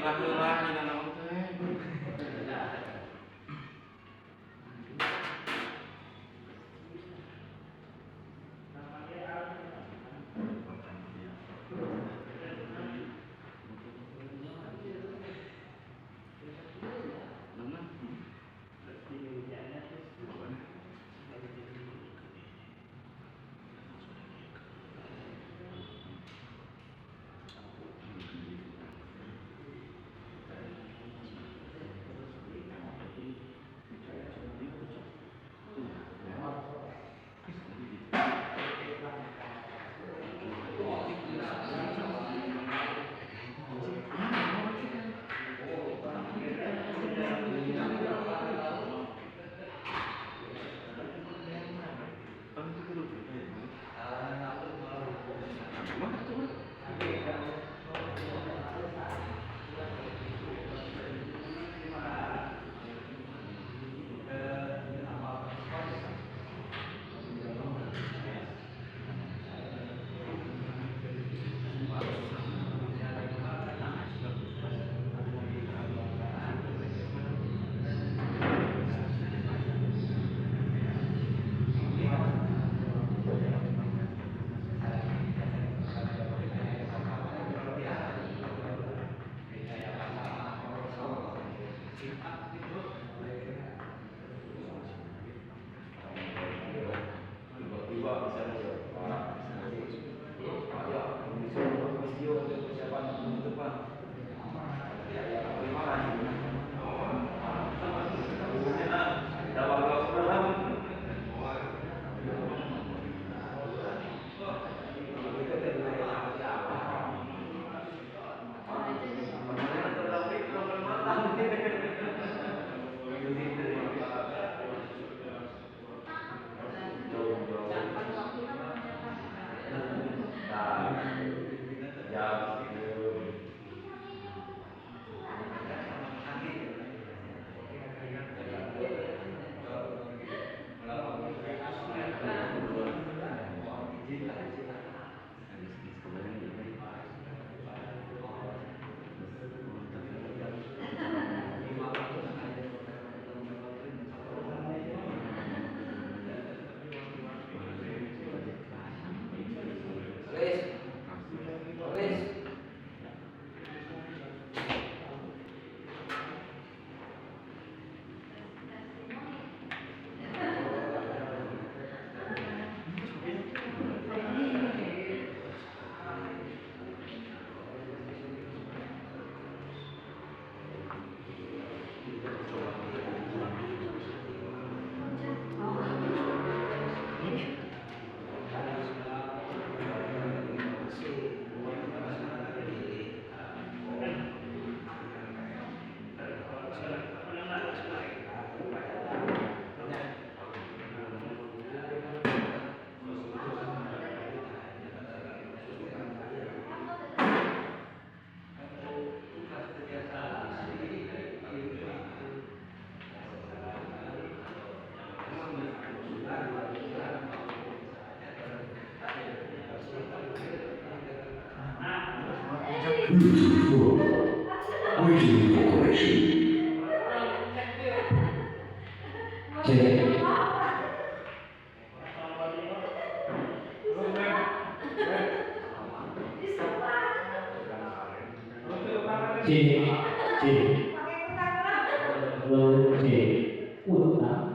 Heula-heula dina naon teh. Waiting for connection. Check. C. C. Lalu C. Utang.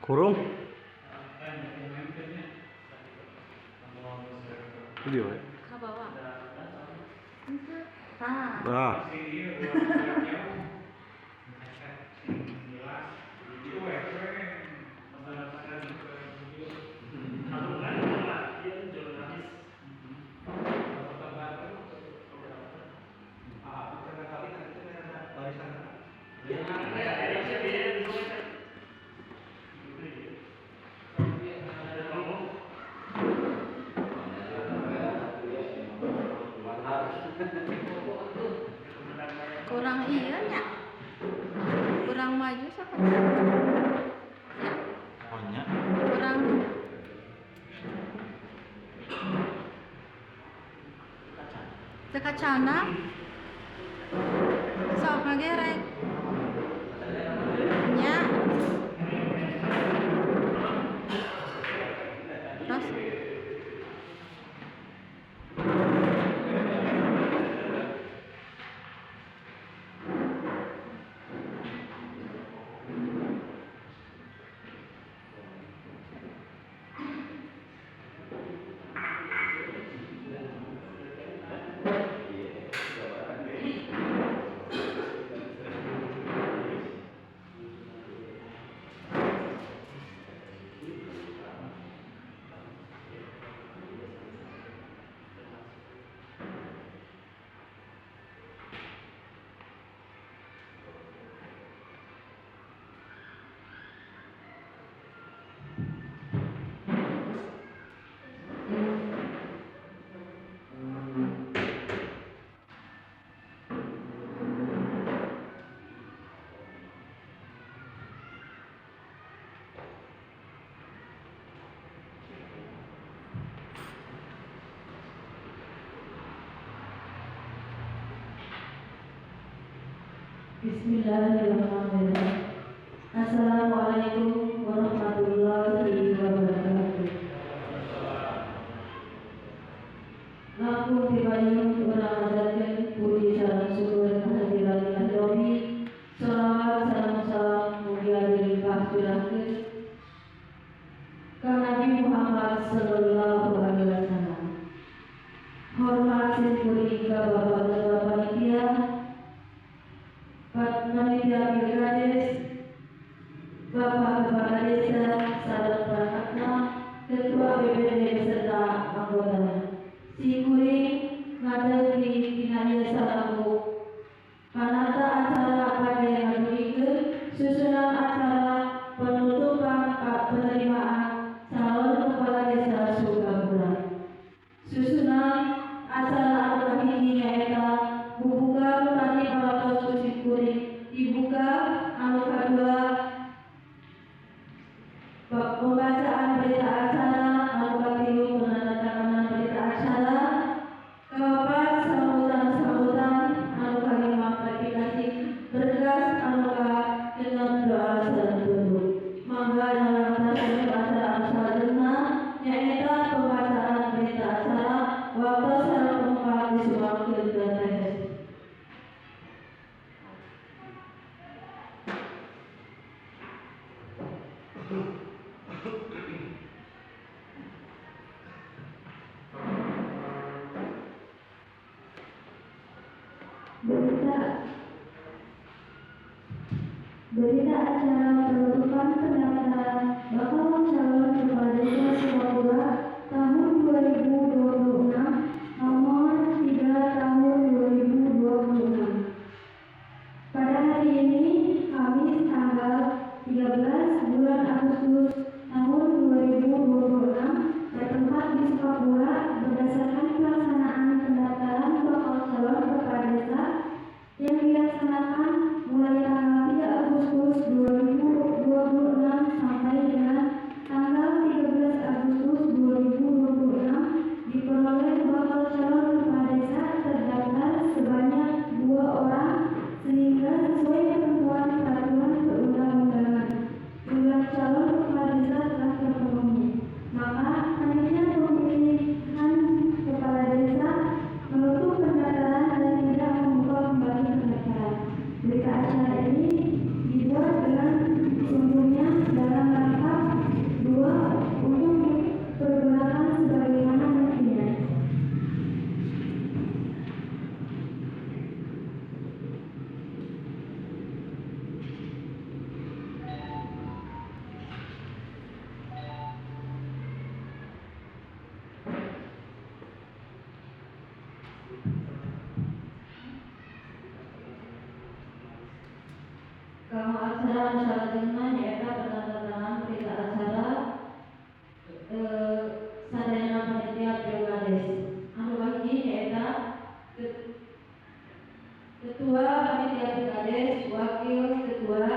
Kurung. Video ya. Ke bawah. Ah. Nah. Kurang iya nya. Kurang maju siapa? Pokoknya Kurang Dekacana. Sok ngagerek. Nya. Terus Bismillahirrahmanirrahim. Assalamualaikum warahmatullahi wabarakatuh. Laku dibayun urang ajarkeun puji sareng syukur kehadiran Ilahi. Shalawat sareng salam mugia dilimpah curahkeun ka Nabi Muhammad sallallahu alaihi wasallam. Hormat sing ka Bapak Ketua Panitia, Panitia Pilkades, Bapak Kepala Desa, sareng perangkatna, Ketua BPD beserta anggotanya. Sikuring ngadeg di pinanya salamu. Panata acara pada yang diberikan, susunan acara penutupan penerimaan calon kepala desa Sukabura. Susunan acara anu kahiji nyaeta bubuka tani palatos kusik kuring, dibuka anu kadua pembacaan berita acara, anu katilu penandatanganan berita acara, kaopat sambutan anu kalima klarifikasi berkas anu kagenep doa sareng tutup. Mangga dalam pelaksanaan acara anu salajengna nyaeta pembacaan berita acara waktu sareng tempat disuangkeun ke TPS. Berita acara penutupan pendaftaran bakal calon kepala desa Sukabura tahun 2026 nomor 3 tahun 2026. Pada hari ini Kamis tanggal 13 bulan Agustus tahun 2026 bertempat di Sukabura berdasarkan pelaksanaan pendaftaran bakal calon kepala desa yang dilaksanakan mulai tanggal 3 Agustus 2026 sampai dengan tanggal 13 Agustus 2026 diperoleh bakal acara salajengna nyaeta penandatanganan berita acara sadayana panitia Pilkades. Anu kahiji nyaeta ketua panitia Pilkades, wakil ketua,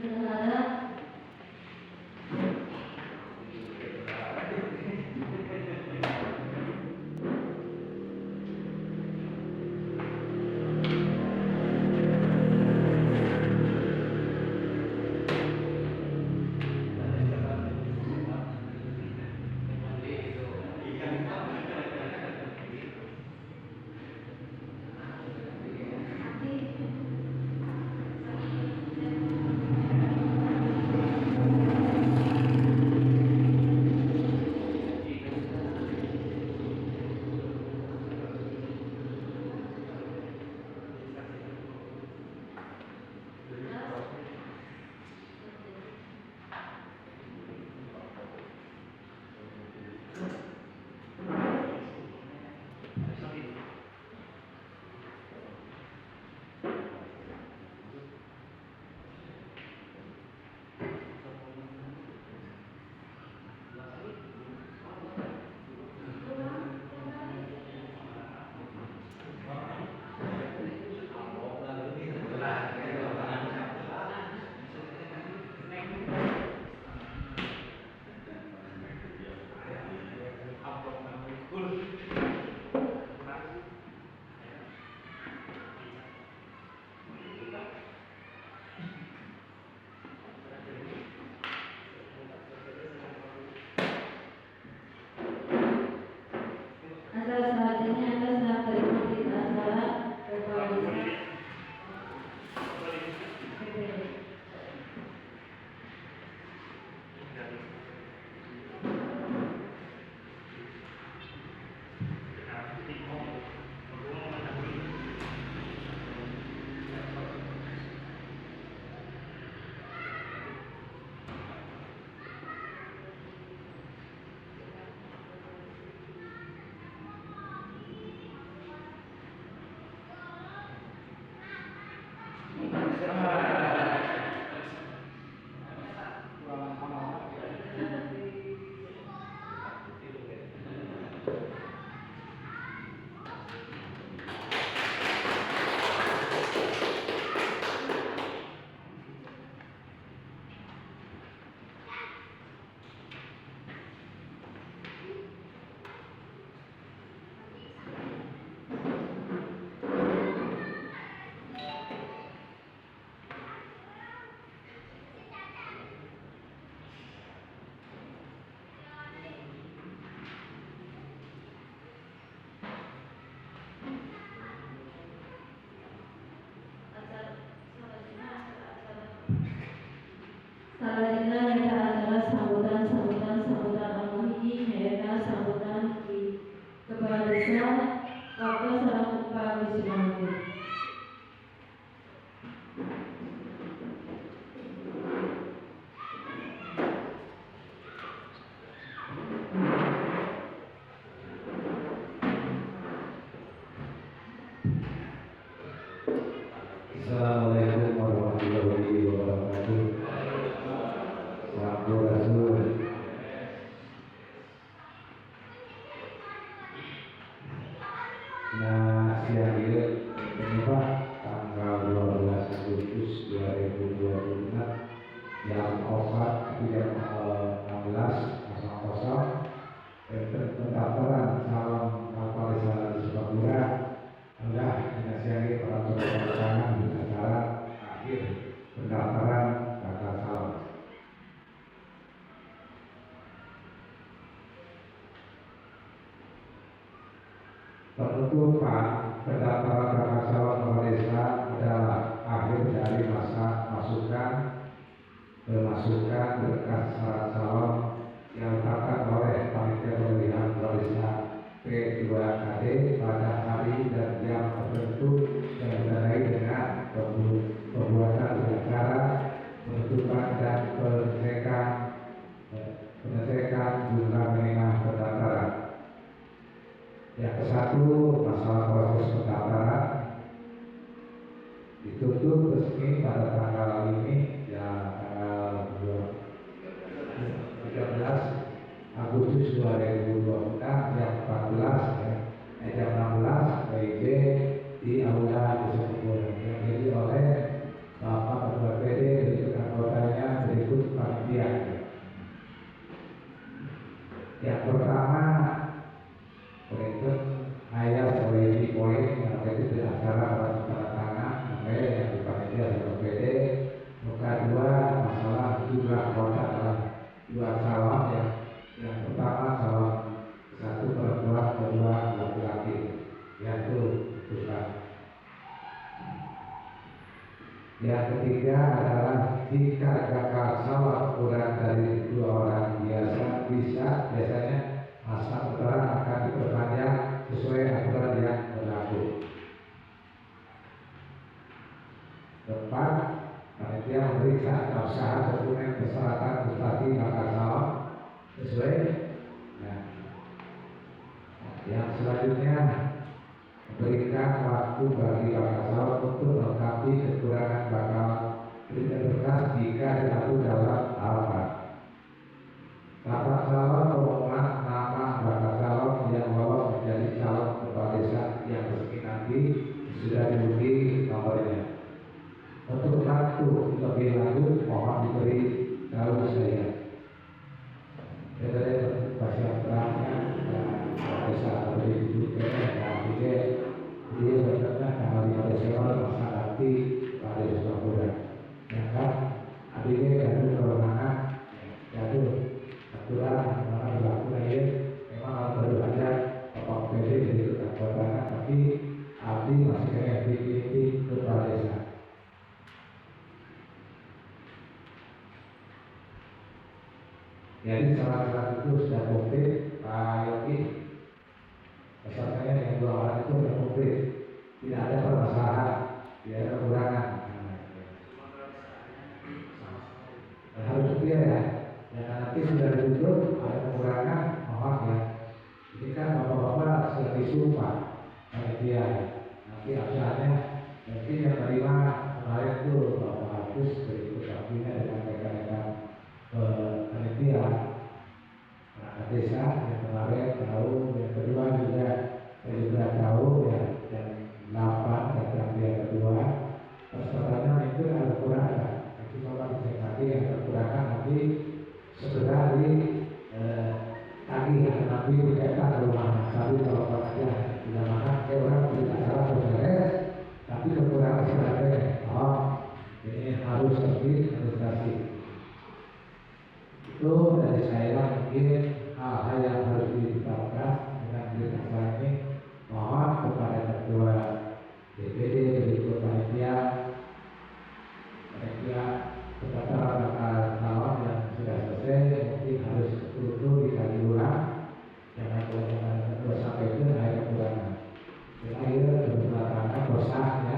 bernada acara selanjutnya atas nama terima berita acara Kepala Desa PPD. Selanjutnya nyaeta acara sambutan anu hiji nyaeta sambutan di Kepala Desa Kapal Sarang Pak Wisnu. Assalamualaikum warahmatullahi wabarakatuh. Nah, siang ini Pak, tanggal 12 Agustus 2026 jam 4 jam 16.00 pendaftaran calon kapal wisata di Sukabumi adalah dinasihatin para saudara di acara akhir pendaftaran bakal calon. Penutupan pendaftaran bakal calon kepala desa adalah akhir dari masa masukan berkas syarat calon yang ditetapkan oleh panitia pemilihan kepala desa P2KD pada hari dan jam tertentu yang ditandai dengan pembuatan acara penutupan dan pengecekan jumlah minimal pendaftaran. Yang ke-1, masalah proses pendaftaran ditutup resmi pada tanggal ini ya tanggal 13 Agustus 2026 jam 14 jam 16 WIB di Aula Desa Kebun yang jadi oleh Bapak Ketua PD berikut anggotanya berikut panitia. Yang pertama berikut ayat sebagai poin yang berikut di acara tanda tangan sampai yang di panitia Ketua PD. Muka 2 masalah jumlah anggota dalam 2 calon yang pertama calon 1 perempuan, 2 laki-laki yaitu bukan. Yang ketiga adalah jika gagal calon kurang dari 2 orang biasanya masa pendaftaran akan diperpanjang sesuai aturan yang berlaku. Keempat, panitia memeriksa keabsahan dokumen persyaratan prestasi bakal calon sesuai. Yang selanjutnya memberikan waktu bagi bakal calon untuk melengkapi kekurangan bakal berkas jika diatur dalam tahapan. Tahap calon pengumuman nama bakal calon yang lolos menjadi calon kepala desa yang resmi nanti sudah diundi nomornya. Untuk waktu lebih lanjut mohon diberi tahu saya. Dari pasien terangnya desa beri juga dan dia berkata tanggal 5 Desember masa nanti pada desa Kurang. Ya kan, adik dan kewenangan jatuh aturan yang berlaku ini memang harus berbeda Bapak PD dari keanggotaan, tapi abdi masih kena aktiviti kepala desa. Jadi syarat-syarat itu sudah komplit, Pak Yogi. Pesannya yang 2 orang itu sudah komplit, tidak ada permasalahan, tidak ada kekurangan. Harus clear ya. Dan nanti sudah ditutup ada kekurangan, mohon ya. Ini kan bapak-bapak sudah disumpah panitia. Nanti absennya mungkin yang terima kemarin itu Bapak Agus berikut kabinet dengan rekan-rekan panitia perangkat desa yang kemarin tahu, yang kedua juga saya juga tahu ya, yang 8 dan yang kedua persyaratannya itu ada kekurangan. Nanti bapak disingkati yang kekurangan nanti segera tagih atau nanti dikatakan rumah. Tapi kalau pakainya tidak makan, orang tidak salah beres, tapi kekurangan sebenarnya ini harus lebih administrasi. Itu dari saya mungkin hal-hal yang harus ditetapkan dengan berita ini. Mohon kepada ketua DPD berikut panitia pendaftaran bakal calon yang sudah selesai mungkin harus betul-betul dikaji ulang. Jangan kemudian kedua sampai itu ada kekurangan. Terakhir beberapa prosesnya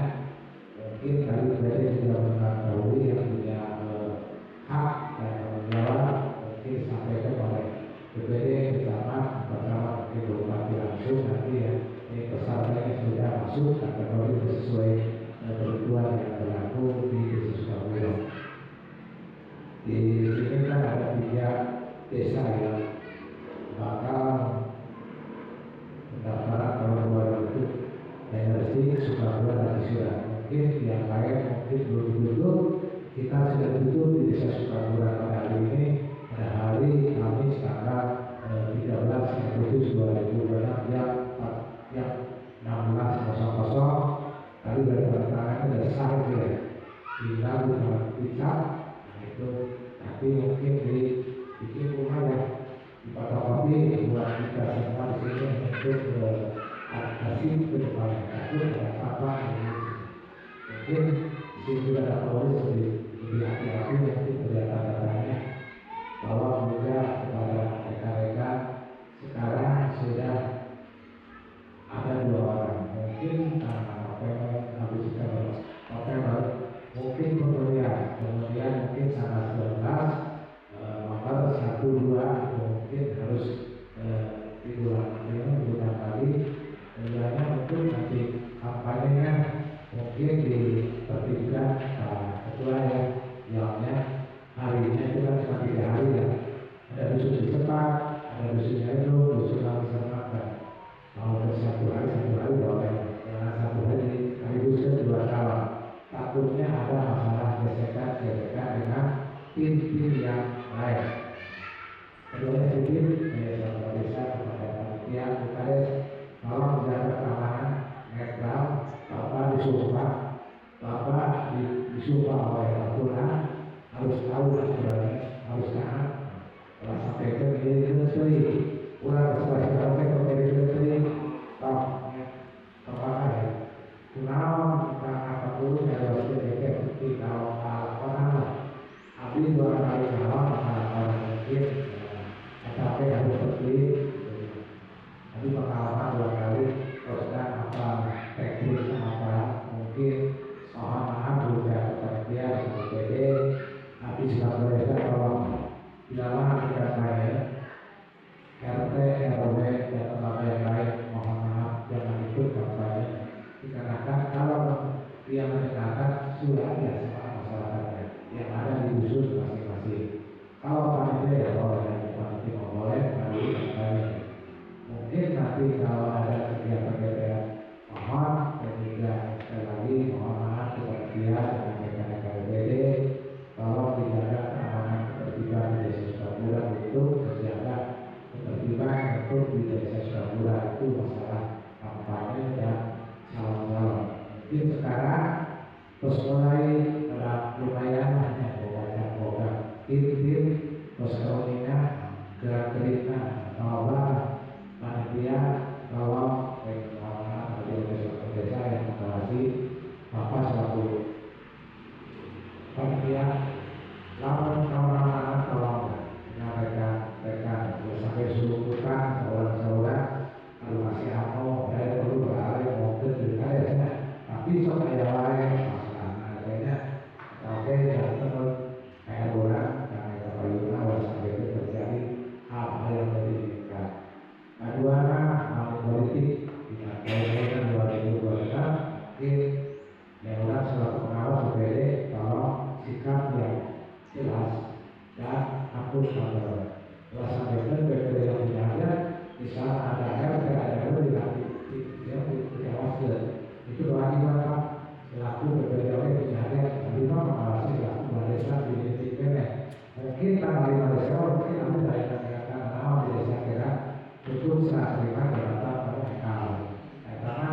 mungkin kali tadi sudah mengetahui yang punya hak dan tanggung jawab mungkin sampaikan oleh DPD bersama mungkin bupati langsung nanti ya. Ini persyaratannya sudah masuk kategori sesuai ketentuan yang berlaku di desa Sukabumi. Di sini kan ada 3 desa yang bakal pendaftaran tahun Jadi belum ditutup, kita sudah tutup di Desa Sukamura pada hari ini, pada hari Kamis tanggal 13 Agustus 2026 jam 16.00. Tadi dari tangan ada sah ya, tinggal dicat, itu nanti mungkin bikin rumah ya, di fotokopi buat kita semua di sini untuk adaptasi ke depan. Tapi ada apa ini? Mungkin di sini juga ada polis lebih hati-hati nanti kelihatan datanya bahwa juga kepada rekan-rekan sekarang sudah ada 2 orang, mungkin November, mungkin kemudian mungkin tanggal 19 nomor 1-2 mungkin harus diulang kali. Kemudiannya mungkin nanti kampanyenya mungkin ditertibkan ketua ya, jamnya harinya itu kan cuma 3 hari ya. Ada dusun di Sepak, ada dusun Jairu, dusun Lamisermak, mau satu hari boleh. Jangan 1 hari sekaligus 2 kawan. Takutnya ada masalah gesekan dengan tim-tim yang lain. Keduanya titip saya saudara desa kepada panitia UKS, tolong jaga keamanan netral. Bapak disumpah, disumpah oleh Al-Quran, harus tahu aturannya, harus taat. Kalau sampai ke diri sendiri, ulang sebagai sampai ke diri sendiri, dulu harus dijaga seperti kalau orang habis 2 kali kalah mungkin sampai harus seperti tapi pengalaman 2 kali terus apa teknik apa mungkin mohon maaf juga kepada dia PD habis kabarnya kalau dilawan kita saya RT RW dan lembaga yang lain mohon maaf jangan ikut kampanye dikarenakan kalau yang mendekatkan sudah ada sama masyarakatnya yang ada di dusun masing-masing. Kalau panitia ya boleh, panitia boleh, mungkin nanti kalau ada kegiatan-kegiatan mohon dan juga sekali lagi mohon maaf kepada dia dengan rekan-rekan KBD tolong dijaga keamanan ketertiban di Desa Sukamura itu menjaga ketertiban untuk di Desa Sukamura itu masalah kampanye dan calon-calon. Mungkin sekarang terus mulai lumayan hanya boga tim terus kawannya gerak-geriknya bahwa panitia kalau pengelola desa yang mengawasi Bapak selaku panitia lawan kawan-kawan tolong rekan-rekan sampai seluruhkan saudara-saudara kalau masih amo saya perlu beralih mau ke desa tapi sok kayak lain masalah adanya oke ya terus kayak orang karena kepayunan harus sampai itu terjadi hal-hal yang diinginkan. Kedua politik dengan kaitan 2024 mungkin yang orang selaku pengawas BPD tolong sikap yang jelas dan hapus kontrol. Setelah sampai ke BPD yang tidak ada di sana ada RT ada RW diawasi itu lagi Pak selaku BPDW misalnya lima mengawasi selaku desa di desa mungkin tanggal 5 Desember mungkin nanti saya katakan nama di desa kira tutup serah terima jabatan mereka karena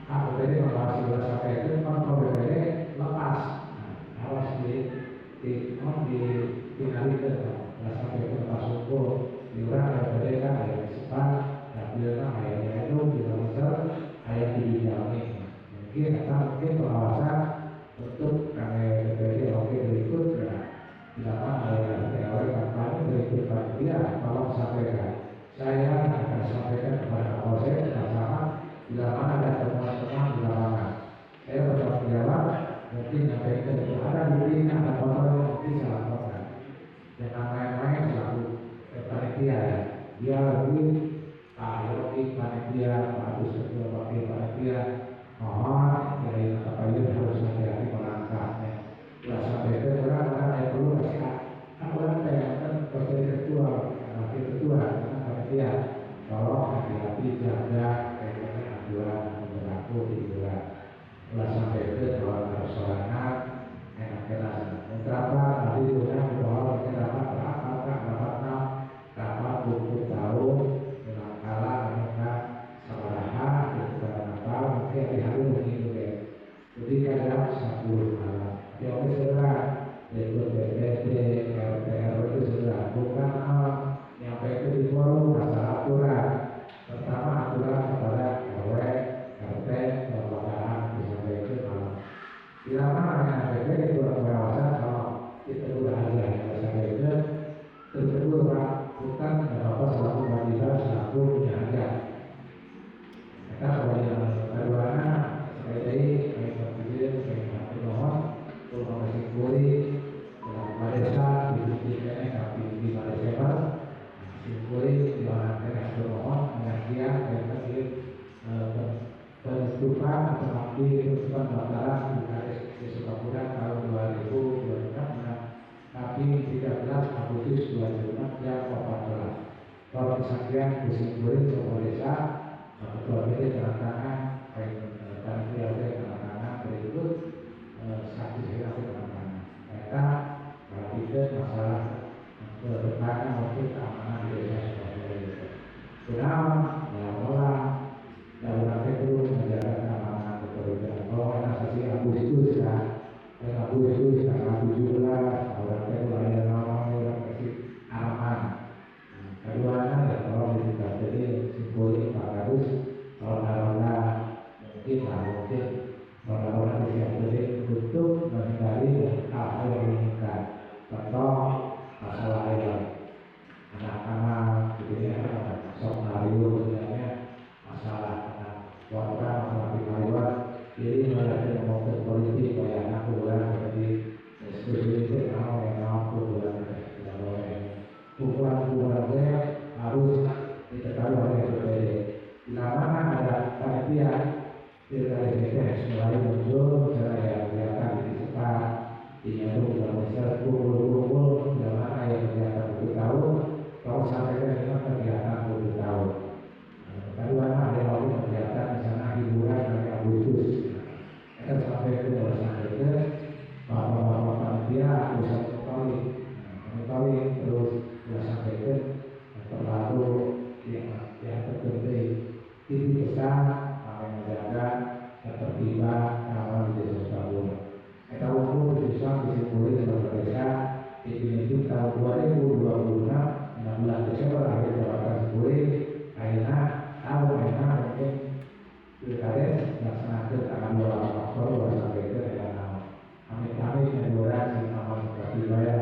hak BPD mengawasi desa sampai itu kontrol BPD lepas harus dialihkan sampai ke lepas hukum diurang BPD kan ada sepan dan bilang ayahnya itu dilakukan ayah dijamin mungkin pengawasan untuk kami BPD oke berikut ya dilakukan oleh teori kampanye berikut panitia tolong sampaikan saya akan sampaikan kepada Kapolsek bersama bila mana ada temuan-temuan di lapangan saya bertanggung jawab mungkin sampaikan itu ada bukti ada foto yang mungkin saya laporkan jangan main-main selaku panitia ya dia lebih Yogi panitia Pak Agus Ketua Wakil panitia mohon dari Kapayun harus hati-hati melangkahnya. Tidak sampai ke orang-orang yang perlu nasihat. Orang yang kan sebagai ketua, wakil ketua, panitia, tolong hati-hati jaga kaitannya aturan berlaku di bulan. Tidak sampai ke orang persoalan enak kelas. Berapa tadi sudah bahwa kita dapat dapat buku tahu dengan kala mereka sabaraha kita dapat mungkin di hari ini juga. Jadi kadang 10 malam. Yang segera itu BPT, RTR itu sudah bukan nyampe itu di forum masalah aturan. Pertama aturan kepada RW, RT, lembagaan disampaikan malam. Bila mana yang RT itu pengawasan kalau kita sudah ada yang disampaikan, kedua bukan apa selaku wajiban selaku penjaga. Kita kewajiban keduanya sebagai presiden, sebagai pemohon, informasi boleh dalam desa dibutuhkan tapi di desa boleh dilakukan pemohon pengajian dan penentuan tetapi penentuan bakalan di Sukabumi tahun 2026 tapi 13 Agustus 2006 yang 14. Kalau kesaktian kesimpulan kepada desa ketua BPT tanda tangan panitia tanda tangan berikut saksi saya tanda tangan. Kita perhatikan masalah kedepannya maupun keamanan di desa Sukabumi. Kenapa? Ya orang dalam itu menjaga keamanan kepolisian. Kalau ada saksi Agustus kan, Agustus tanggal 17 orang itu ada orang kasih aman. Keduanya ya kalau dibuka jadi simbolik 400 kalau mungkin orang-orang disiapkan untuk menghindari hal-hal yang diinginkan. Contoh masalah anak-anak gitu ya, sok Mario misalnya masalah warga masalah kemaluan. Jadi mereka ngomong politik kayak anak bulan seperti diskusi itu yang bulan tidak boleh. Ukuran-ukurannya harus diketahui oleh BPD. Bila mana ada panitia dari BPS mulai muncul, misalnya yang kelihatan di sekitar dinyaduk dalam misal kumpul-kumpul, bila mana yang kegiatan 7 tahun, kalau sampaikan dengan kegiatan 7 tahun. Kedua ada lagi kegiatan misalnya hiburan dari Agustus. Kita sampai ke sampaikan bahwa panitia pusat kali terus kita sampaikan terlalu yang terpenting TV besar akan menjaga ketertiban keamanan di desa Sukabumi. Kita umum bisa disimpulkan sebagai desa definitif tahun 2026 16 Desember akhir jabatan Sukabumi. Akhirnya mungkin pilkades melaksanakan tanggal 2 Oktober sampai ke dalam amit-amit menjualan aman Surabaya.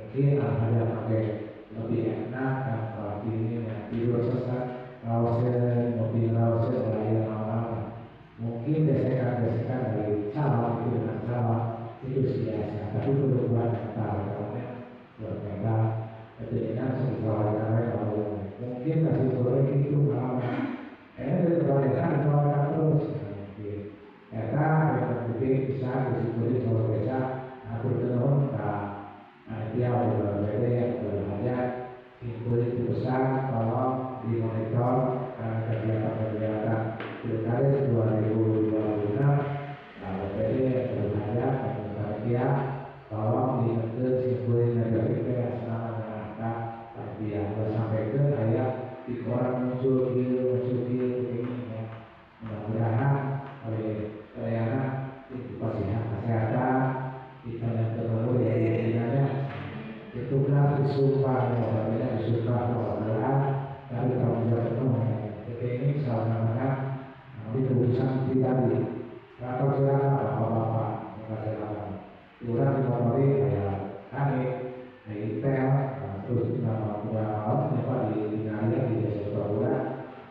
Mungkin ada pakai lebih enak dan kalau ini tidur sesat lausen mobil lausen layan malam mungkin desekan dari sawah itu dengan sawah itu biasa tapi perlu buat mental karena buat mental kejadian sesuai kalau mungkin kasih goreng itu malam dari kebanyakan soalnya terus kita berpikir bisa disebut soal desa atur tenun dia berbeda yang berhajat itu besar kalau dimonitor kegiatan pilkades 2026 BPD berhajat dia tolong diatur simpulin negatifnya selama dengan dia sampai ke ayat di koran muncul ini ya mudah-mudahan oleh pelayanan itu kesehatan kita yang terlalu ya itulah disumpah bahwa disumpah bahwa dari tahun 2006 ini sama-sama di urusan pribadi atau silakan bapak-bapak silakan kurang dikomori kayak Hanif, Itel, terus nama di Naya di desa Sukabumi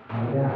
ada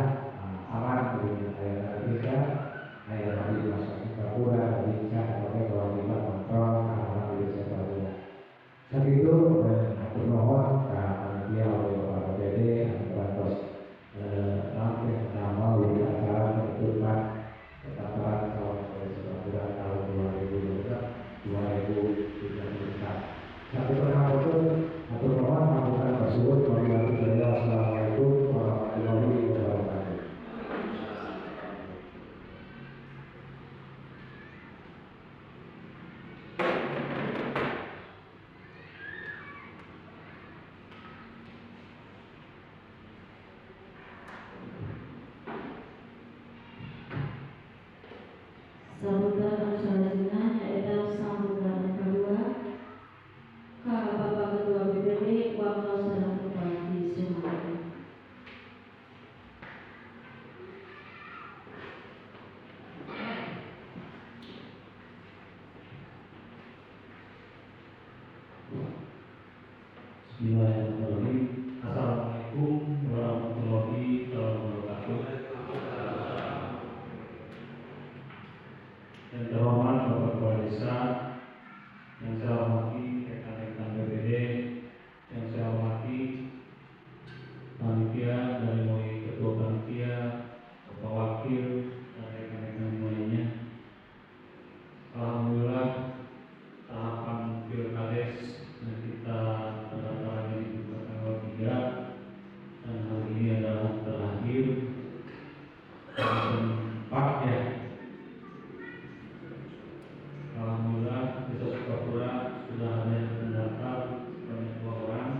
Bismillahirrahmanirrahim. Assalamualaikum warahmatullahi wabarakatuh. Yang terhormat Bapak Kepala Desa, yang saya hormati rekan-rekan BPD, yang saya hormati panitia dari mulai ketua panitia, bapak wakil, dan rekan-rekan lainnya. Alhamdulillah tahapan Pilkades yang kita pada di tanggal 3 dan hari ini adalah terakhir keempat ya. Alhamdulillah Desa Sukapura sudah ada yang mendaftar sebanyak 2 orang,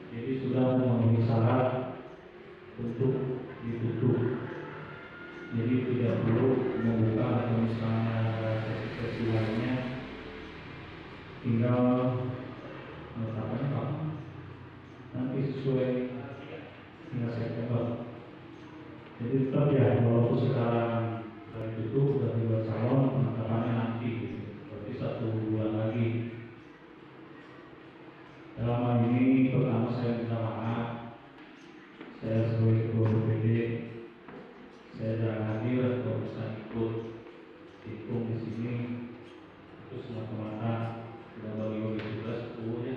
jadi sudah memenuhi syarat untuk ditutup. Jadi tidak perlu membuka atau misalnya sesi lainnya, tinggal menetapkan Pak nanti sesuai hingga September. Jadi tetap ya, walaupun sekarang dari itu sudah dibuat calon, penetapannya nanti, berarti 1 bulan lagi. Dalam hal ini pertama saya minta maaf, saya sebagai ketua BPD saya jarang hadir atau bisa ikut hitung di sini. Itu semata-mata sudah bagi tugas ya.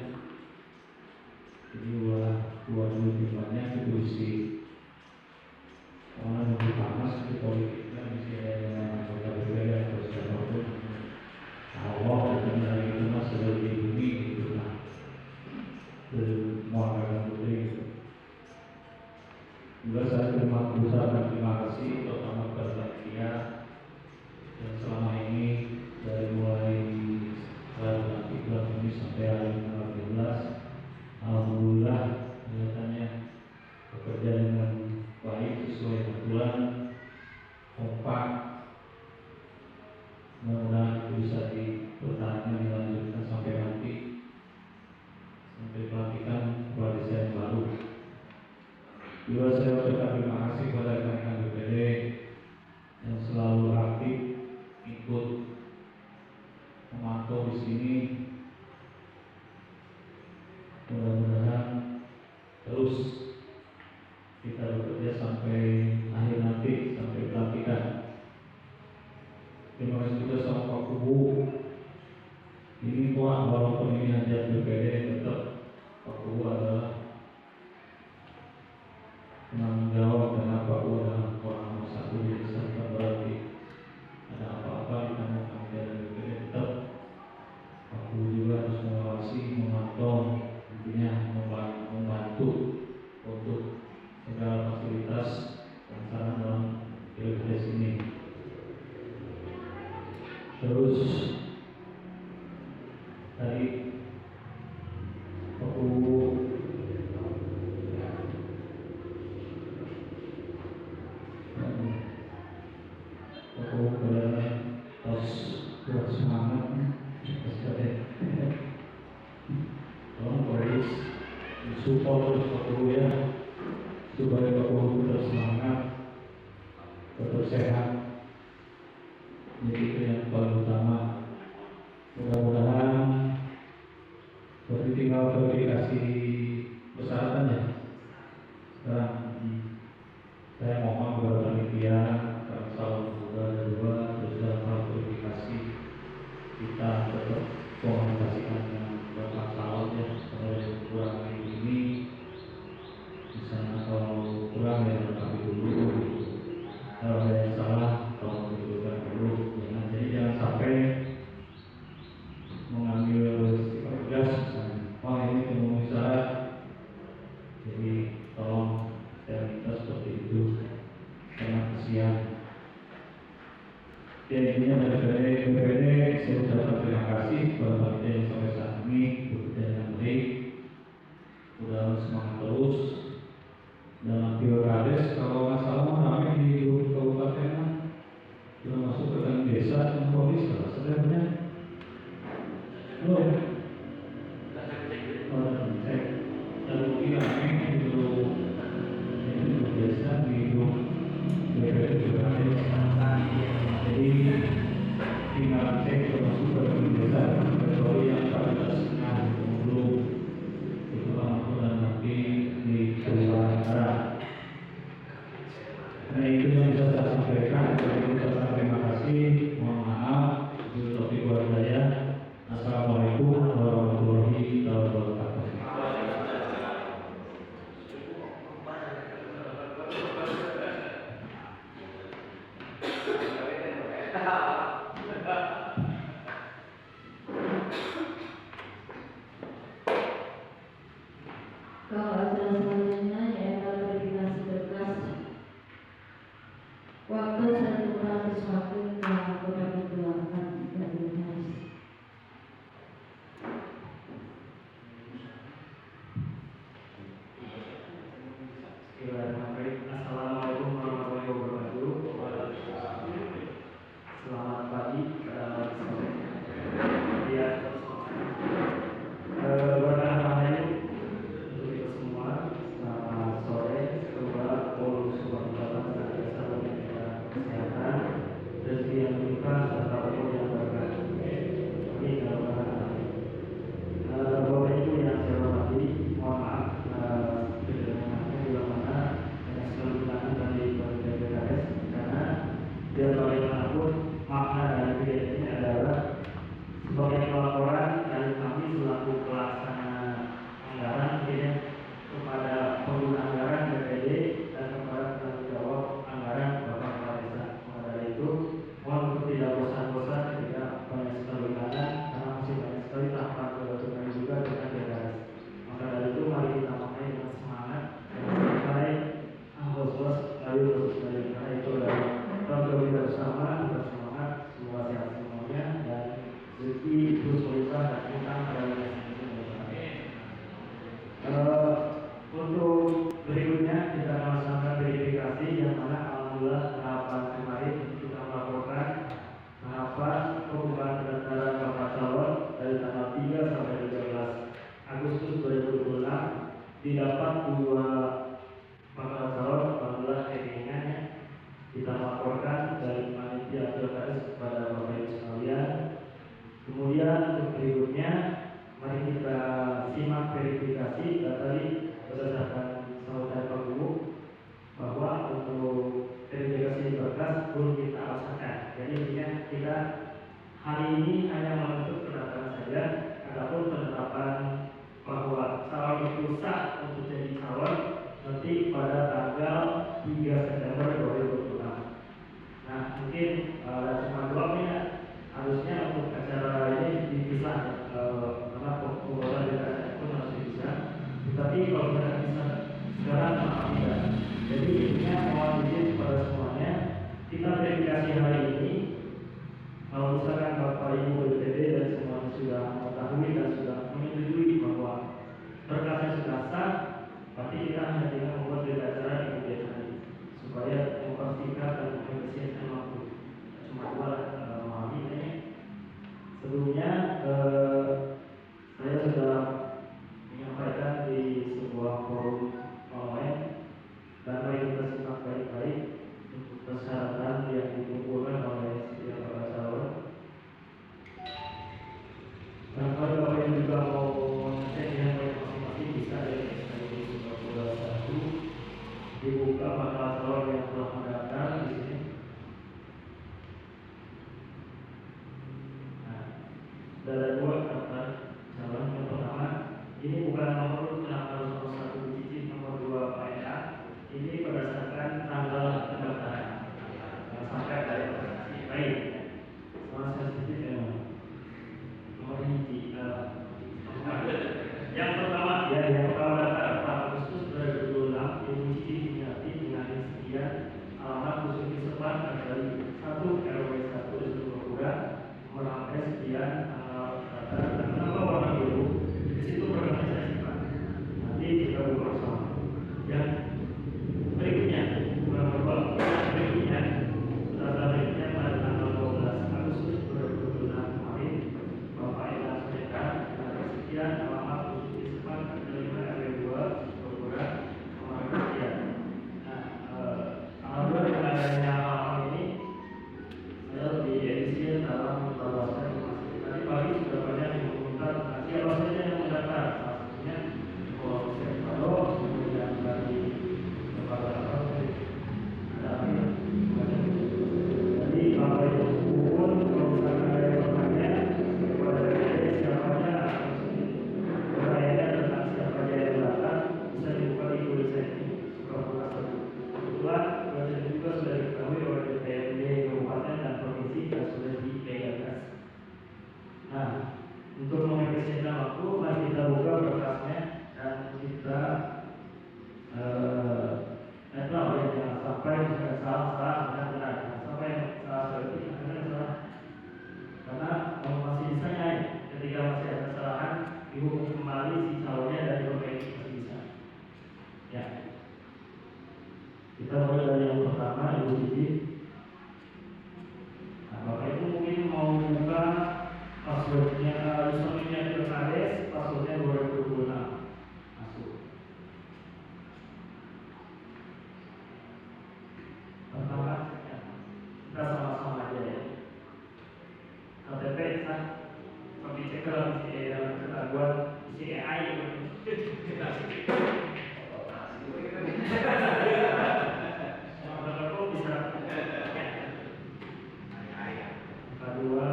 Jadi dua timbannya itu isi karena lebih panas di politiknya di sini ada anggota BPD atau siapapun. Allah dan dari itu mas sudah dihubungi gitu lah. Muamalah putri. Juga saya terima kasih terutama kepada dia yang selama ini dari mulai bulan ini sampai hari tanggal 13, alhamdulillah kelihatannya bekerja dengan baik sesuai aturan, kompak. Mudah-mudahan itu bisa dipertahankan dilanjutkan sampai nanti sampai pelantikan kepala desa yang baru. Juga saya ucapkan terima kasih kepada rekan-rekan BPD yang selalu aktif ikut memantau di sini. Mudah-mudahan terus kita bekerja sampai akhir nanti, sampai pelantikan. Terima kasih juga sama Pak Kubu. Ini walaupun ini hanya BPD, tetap Pak Kubu adalah penanggung jawab dan Pak Kubu adalah orang nomor 1 di desa. Berarti ada apa-apa di tanggung dari BPD, tetap Pak Kubu juga harus mengawasi, memantau, intinya membantu untuk segala fasilitas dan sarana dalam Pilkades ini. Terus tadi aku harus buat semangat, tolong polis support terus aku ya, supaya aku tetap semangat, tetap sehat. Jadi itu yang paling utama. Mudah-mudahan berarti tinggal verifikasi persyaratannya. Sekarang saya mohon kepada panitia karena salah ada 2, terus dalam hal verifikasi kita tetap komunikasikan dengan bapak calon ya, kalau kurang ini misalnya kalau kurang ya kami dulu, kalau ada yang salah tolong diberikan dulu. Jadi jangan sampai mengambil sikap tegas misalnya, wah ini memenuhi syarat, jadi tolong saya minta seperti itu, karena kasihan. Dan intinya dari BPD saya ucapkan terima kasih kepada panitia yang sampai saat ini bekerja dengan baik. Mudah-mudahan semangat terus dalam Pilkades. Kalau nggak salah ramai di kabupaten sudah masuk ke dalam desa dan polis kalau sebenarnya belum. Cek dan mungkin ramai itu biasa di BPD juga ada. Jadi tinggal cek termasuk ke dalam desa kecuali yang pada dasarnya belum itu Kalau acara selanjutnya yaitu verifikasi berkas waktu 1 waktu yang berbagi akan dilakukan. Assalamualaikum warahmatullahi wabarakatuh. Selamat pagi, selamat sore. Ya, berkah-berkah untuk kita semua. Selamat sore. Semoga Allah Subhanahu wa Ta'ala senantiasa memberikan kesehatan, rezeki yang berlimpah serta umur yang berkah. Amin ya rabbal alamin. Bapak Ibu yang saya hormati, mohon maaf kedatangannya bila mana banyak sekali undangan dari PKS karena biar bagaimanapun makna dari PKS ini adalah sebagai pelaporan dari kami selaku pelaksana anggaran mungkin kepada pengguna anggaran BPD dan kepada penanggung jawab anggaran Bapak Kepala Desa. Maka dari itu mohon untuk tidak bosan-bosan ketika banyak sekali undangan karena masih banyak sekali tahapan kebetulan juga dengan PKS. Maka dari itu mari kita pakai dengan semangat dan sampai bos-bos ayo karena itu adalah tanggung jawab bersama, kita semangat, semua sehat semuanya dan rezeki terus berlimpah dan utang pada untuk berikutnya kita akan melaksanakan verifikasi yang mana alhamdulillah tahapan kemarin kita melaporkan tahapan pembukaan pendaftaran bakal calon dari tanggal 3 sampai 13 Agustus 2026 didapat 2 bakal calon alhamdulillah keinginannya kita melaporkan dari panitia pilkades kepada Bapak Ibu sekalian. Kemudian untuk berikutnya mari kita simak verifikasi dan tadi berdasarkan saudara Pak Guru bahwa untuk verifikasi berkas belum kita laksanakan. Jadi intinya kita hari ini hanya membentuk pendaftaran saja. Adapun penetapan bahwa calon itu sah untuk jadi calon nanti pada tanggal 3 September 2026. Nah mungkin cuma doangnya harusnya untuk acara ini dipisah karena pengurus BKS pun harus dipisah. Tetapi kalau kita bisa sekarang maaf tidak. Jadi intinya mohon izin kepada semuanya kita verifikasi hari ini. Kalau misalkan Bapak Ibu BPD dan semuanya sudah mengetahui dan sudah menyetujui bahwa berkasnya sudah sah, berarti kita hanya tinggal membuat berita acara di kemudian hari supaya memastikan dan mempersiapkan waktu. Cuma dua memahami ini. Sebelumnya saya sudah menyampaikan di sebuah forum online dan mari kita simak baik-baik untuk persyaratan yang dikumpulkan oleh setiap bakal calon. Dan kalau Bapak yang juga mau mengecek yang masing-masing bisa dari SKD 91 dibuka bakal calon yang telah mendaftar di sini. Ada 2 daftar calon. Yang pertama ini bukan nomor kenapa harus nomor 1 digit, nomor 2 faedah. Ini berdasarkan tanggal pendaftaran yang sampai dari organisasi. Baik, nomor sensitif ya. Nomor hiji. Yang pertama daftar 4 Agustus 2026 Ibu Cici Diniati dengan sekian alamat khusus nama Ibu Cici. Nah, Bapak Ibu mungkin mau buka passwordnya, username-nya Firdaus, passwordnya 2026. Masuk. Pertama, kita sama-sama aja ya. KTP sah, tapi cek dalam ketahuan isi AI. Kedua,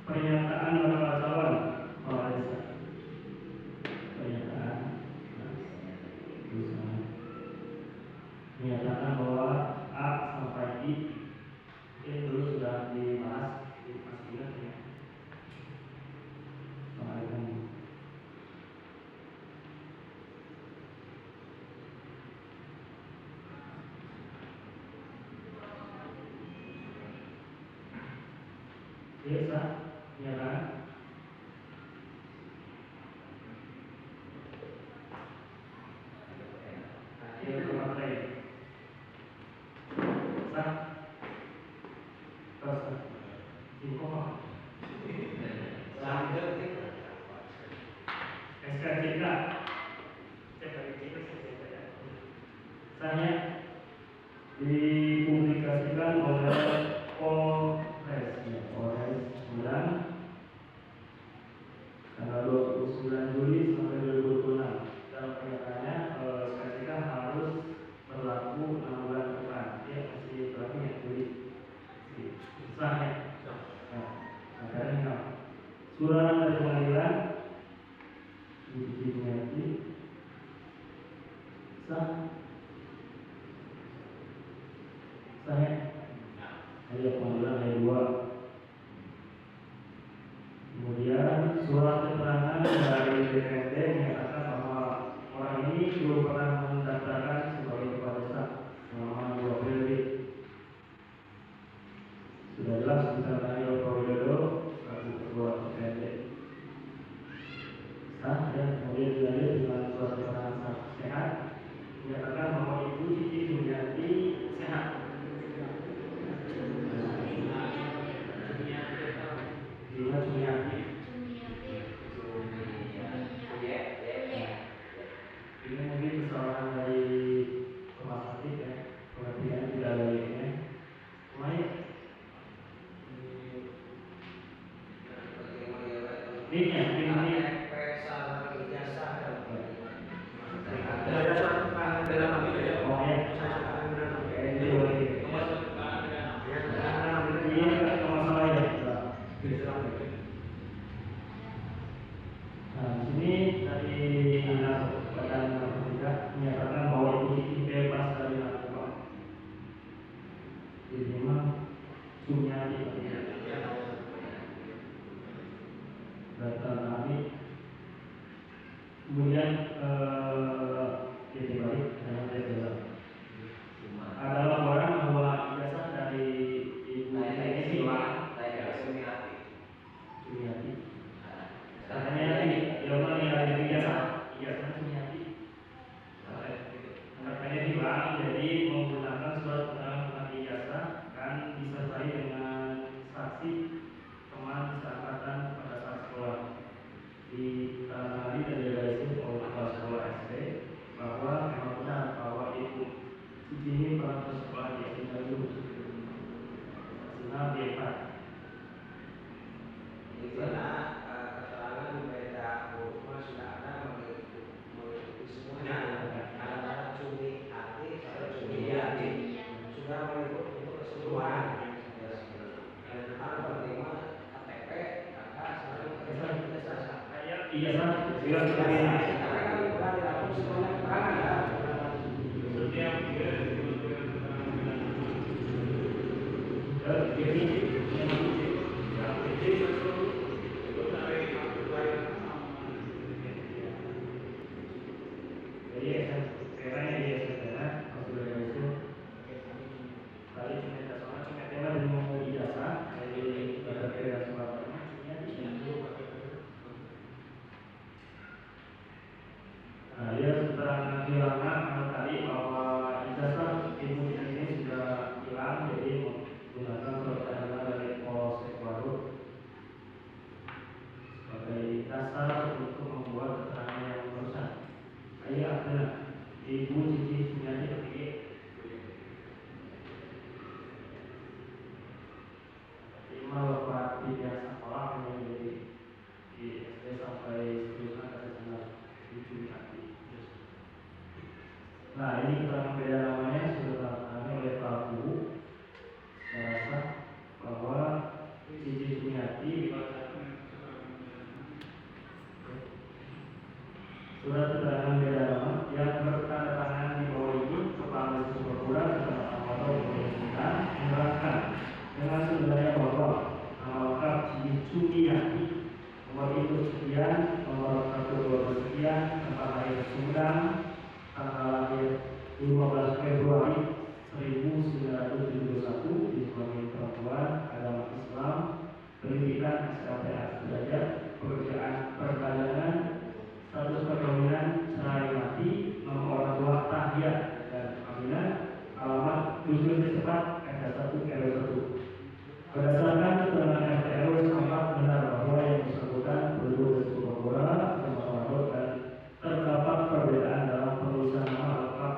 pernyataan bakal calon. Pernyataan. Menyatakan bahwa A sampai I ini dulu sudah dibahas di masjid ya. Assalamualaikum. Biasa, ya kan? Akhir kemarin. Sah. Terus. Info. SKCK. Saya dipublikasikan oleh Polres 9 tanggal 29 Juli sampai 2026. Dalam pernyataannya SKCK harus berlaku 6 bulan ke depan. Ya masih berlaku ya Juli. Sah ya. Nah, makanya surat dari pengadilan diganti sah. Saya ayat pengadilan ayat 2. Kemudian surat keterangan dari DPRD menyatakan bahwa orang ini belum pernah mendaftarkan sebagai kepala desa selama 2 periode. Sudah jelas ditandatangani oleh Pak Widodo selaku ketua DPRD. Sah ya. Kemudian dilanjut dengan surat keterangan sehat menyatakan bahwa Ibu Cici Sumiati sehat. Dia Sumiati. Ini mungkin kesalahan dari rumah sakit ya, pengertian tidak ada ini. Baik. Ini. Nah, sini dari Badan Narkotika menyatakan bahwa ini bebas dari narkoba. Jadi memang Sumiati data kami. Kemudian jadi balik ada laporan bahwa ijazah dari Ibu ini Sumiati. Katanya jawaban yang dari ijazah Sumiati. Katanya hilang, jadi menggunakan surat keterangan ijazah kan disertai dengan saksi teman seangkatan pada saat sekolah. Ditangani dan direalisasi oleh kepala sekolah SD bahwa memang benar bahwa Ibu Cici ini pernah bersekolah di SD dulu. Senang D4. Keterangan beda rumah sudah ada mengikuti semuanya. Ada cumi hati, ada cumi hati sudah mengikuti untuk keseluruhan. Ada penerima KTP, kakak sekarang Iya sah. Nah, dia keterangan kehilangan tadi bahwa ijazah Ibu ini sudah setempat RT1 RW1. Berdasarkan keterangan RT RW setempat benar bahwa yang bersangkutan penduduk Desa Sukapura, Kecamatan Waduk, dan terdapat perbedaan dalam penulisan nama lengkap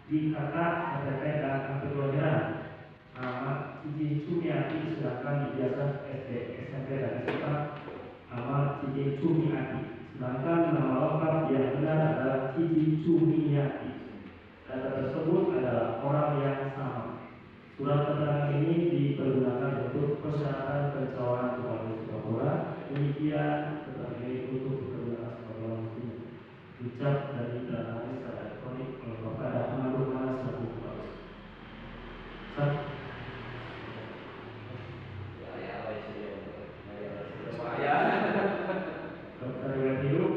di KK, KTP, dan kartu kelahiran. Nama Cici Cumiati sedangkan ijazah SD, SMP, dan SMA nama Cici Cumiati. Sedangkan nama lengkap yang benar adalah Cici Cumiati. Data tersebut adalah orang yang sama. Surat keterangan ini dipergunakan untuk persyaratan pencalonan Bupati Sukapura. Demikian keterangan ini untuk dipergunakan sebagai alat bukti. Ucap dari data secara elektronik oleh Bapak dan Pengaduan Mana selaku Kepala. Dokter riwayat hidup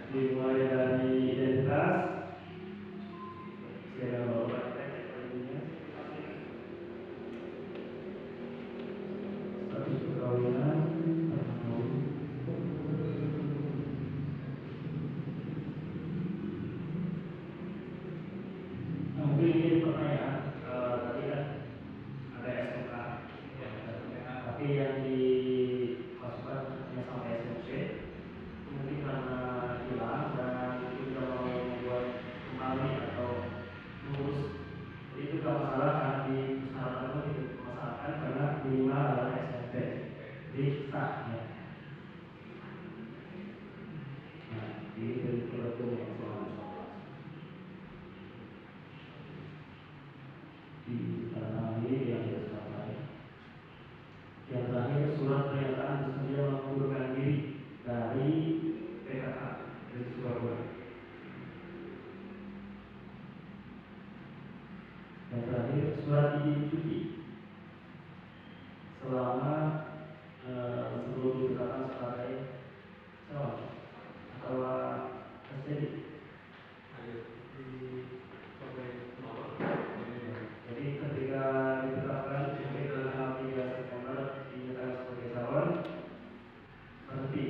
dimulai dari identitas, saya bawa praktek ilmunya, status perkawinan, mungkin ini pertanyaan tadi kan ada SMK, tapi yang dimasukkan hanya sampai SMP. Mungkin karena hilang dan kita mau membuat kembali atau mengurus, itu tidak masalah karena di persyaratan itu dimasalahkan karena minimal adalah SMP, jadi sah ya. Nah, ini dari kurikulum yang selama di tanah ini yang tidak sampai. Yang terakhir, surat pernyataan bersedia mengundurkan diri dari PKK dari Surabaya. Yang terakhir, surat izin cuti selama sebelum ditetapkan sebagai calon atau STD. Jadi ketika ditetapkan mungkin tanggal 3 September dinyatakan sebagai calon, berhenti.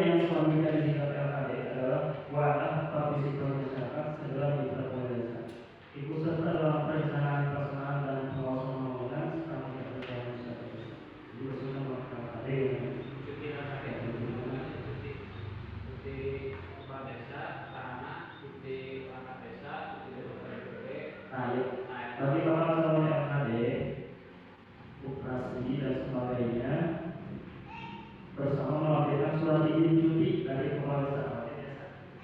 yang selanjutnya disingkat LKD adalah wadah partisipan masyarakat segera diperkuatkan. Ikut serta dalam perencanaan pelaksanaan dan pengawasan pembangunan serta meningkatkan masyarakat. Jadi maksudnya LKD. Cuti LKD, cuti kepala desa, sarana, cuti perangkat desa, cuti DPRD. Nah, ya. Tapi bakal sama LKD, operasi dan sebagainya bersama melampirkan surat izin cuti dari kepala desa.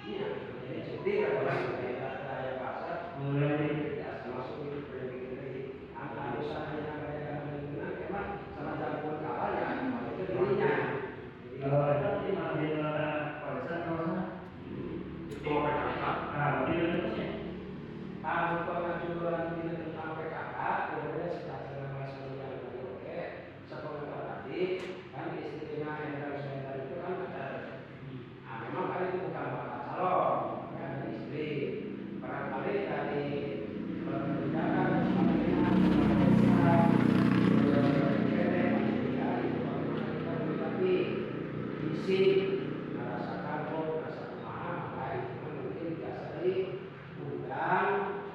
Iya, jadi cuti kalau daya pasar Mulai masuk itu prediksi angka usahanya yang dengan emang sama campur kawan ya itu dirinya. kalau ada di mana di mana kepala desa kawasan. Cuti PKK. Nah, tapi terusnya. Kalau pengajuan ini tentang PKK, kemudian setelah selesai yang oke, sepengetahuan tadi kan istrinya Hendra Sender itu kan ada. Nah, memang kan itu bukan bakal calon, kan dari istri. Barangkali dari kebijakan, sebagainya, tapi isi merasakan kok merasa kumaha, maka itu mungkin biasa dari undang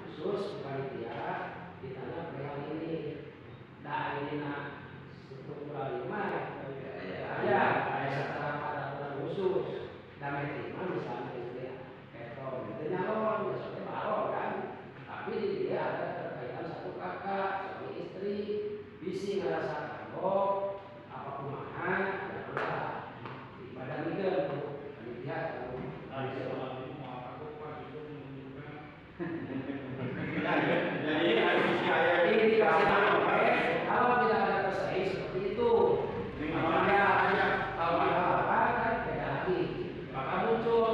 khusus panitia ditanya perihal ini. Nah ini struktural lima ada secara peraturan khusus dan terima misalnya itu ya petro itu nyalon biasanya baru kan, tapi dia ada terkaitan satu kakak suami istri bisi ngerasakan kok apa kumaha dan apa di badan legal panitia ini kalau tidak ada pesaing seperti itu, kalau ada kan beda lagi. Maka muncul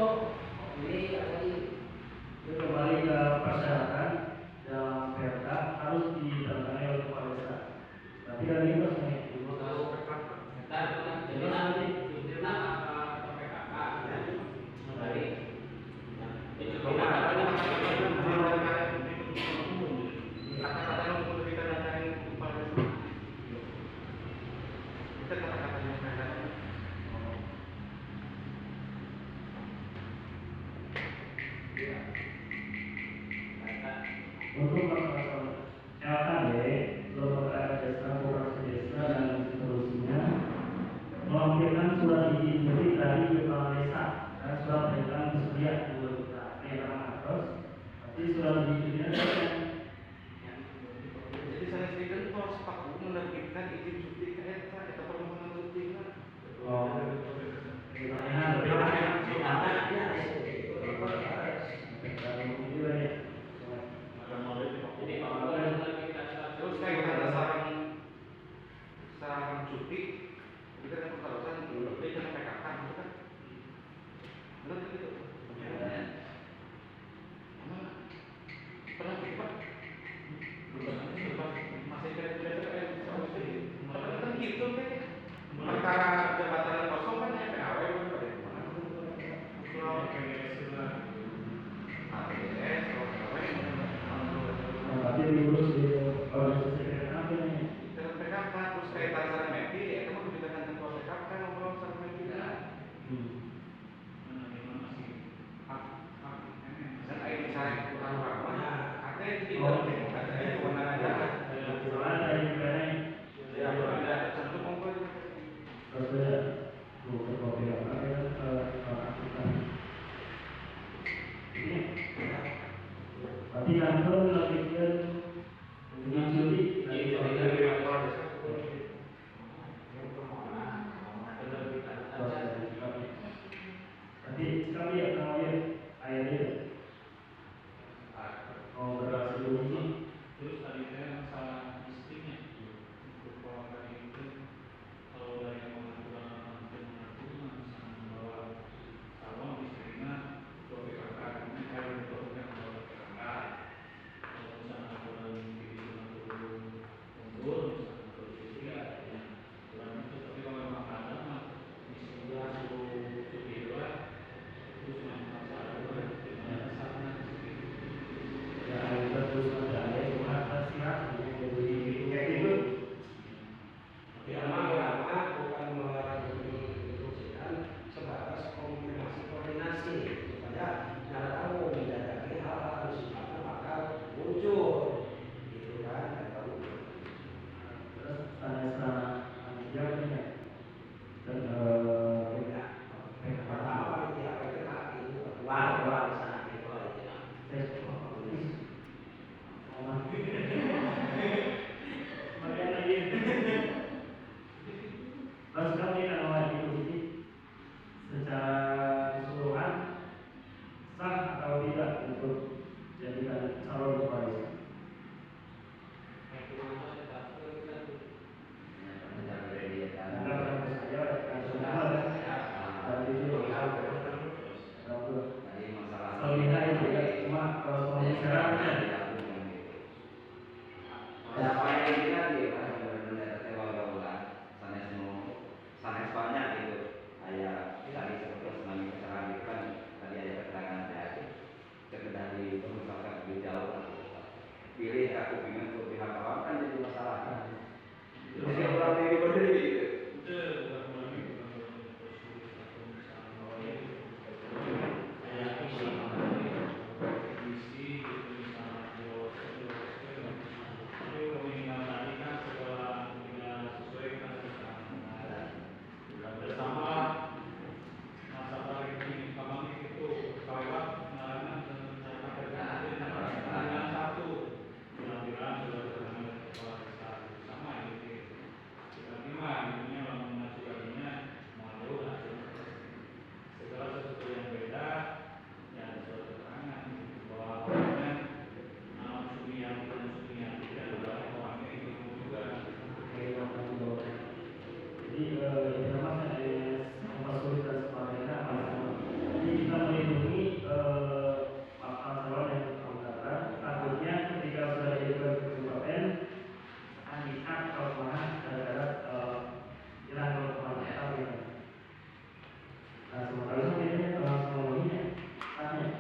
Nah, sementara itu ini kronologinya, tanya.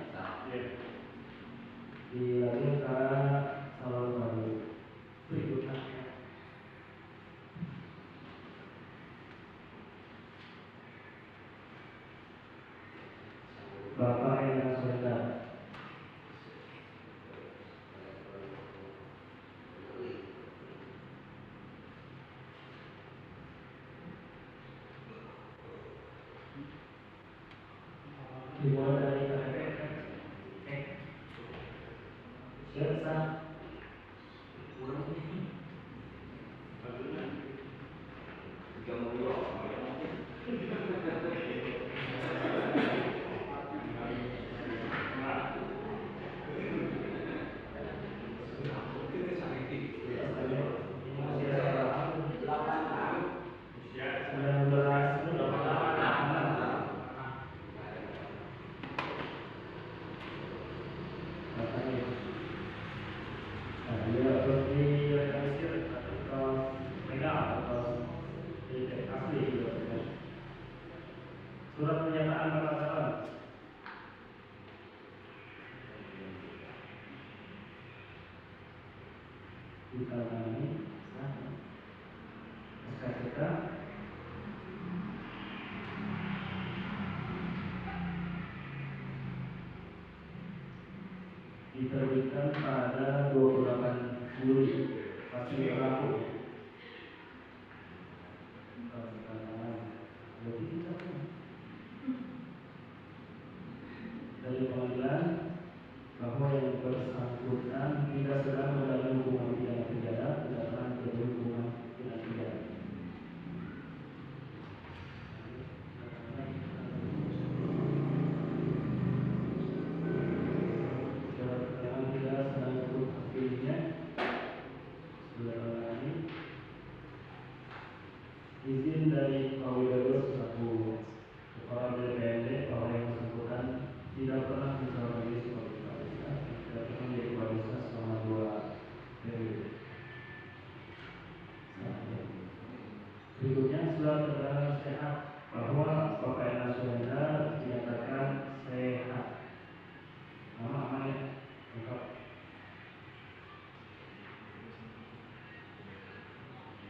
Ya. Dilanjut ke calon baru berikutnya. Bapak yang saudara. Dimulai dari KTP. Siap, sah. Surat pernyataan bakal calon ditangani SKCK diterbitkan pada 28 Juli masih berlaku. Dari pengadilan bahwa yang bersangkutan tidak sedang menjalani hubungan pidana penjara, tidak akan menjadi hubungan pidana penjara. Jangan tidak sedang ikut hakimnya. Izin dari Pak Widodo selaku Kepala BPND bahwa yang bersangkutan tidak pernah mencalonkan diri sebagai kepala desa, tidak pernah menjadi kepala desa selama 2 periode. Berikutnya surat keterangan sehat bahwa Bapak Ena Suhendra dinyatakan sehat. Nama amannya lengkap.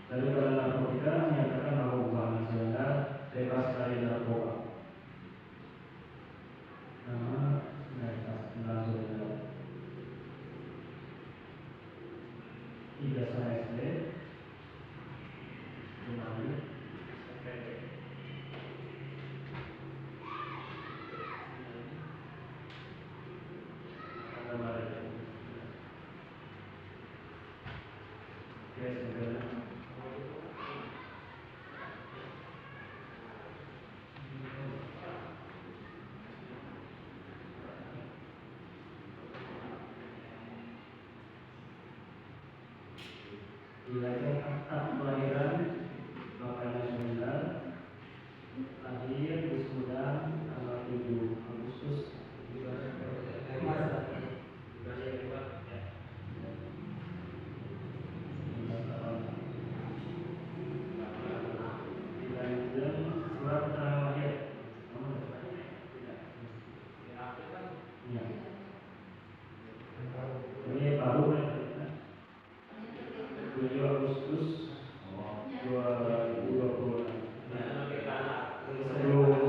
Dari Badan Narkotika menyatakan bahwa Bapak Ena Suhendra bebas dari narkoba. Nama Ena Suhendra. Ijazah SD. Kembali. Wilayah akta kelahiran Bapak Ena Suhendra lahir di Sumedang tanggal 7 Agustus 1945. Surat keterangan lahir. Iya. Ini baru ya. 7 Agustus 2020. Sebelum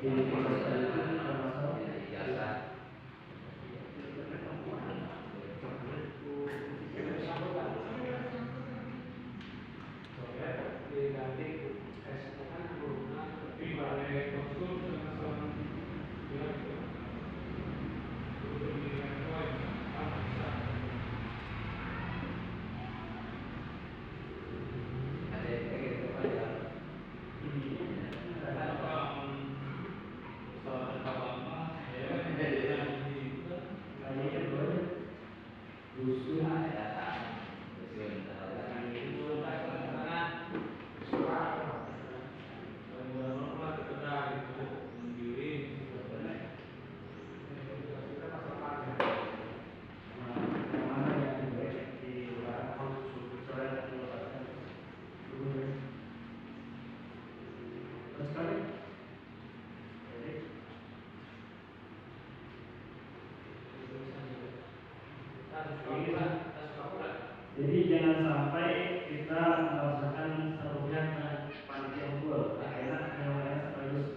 Ini proses tadi itu termasuk jadi jangan sampai kita merasakan serunya ke panitia unggul, tak enak namanya sekaligus.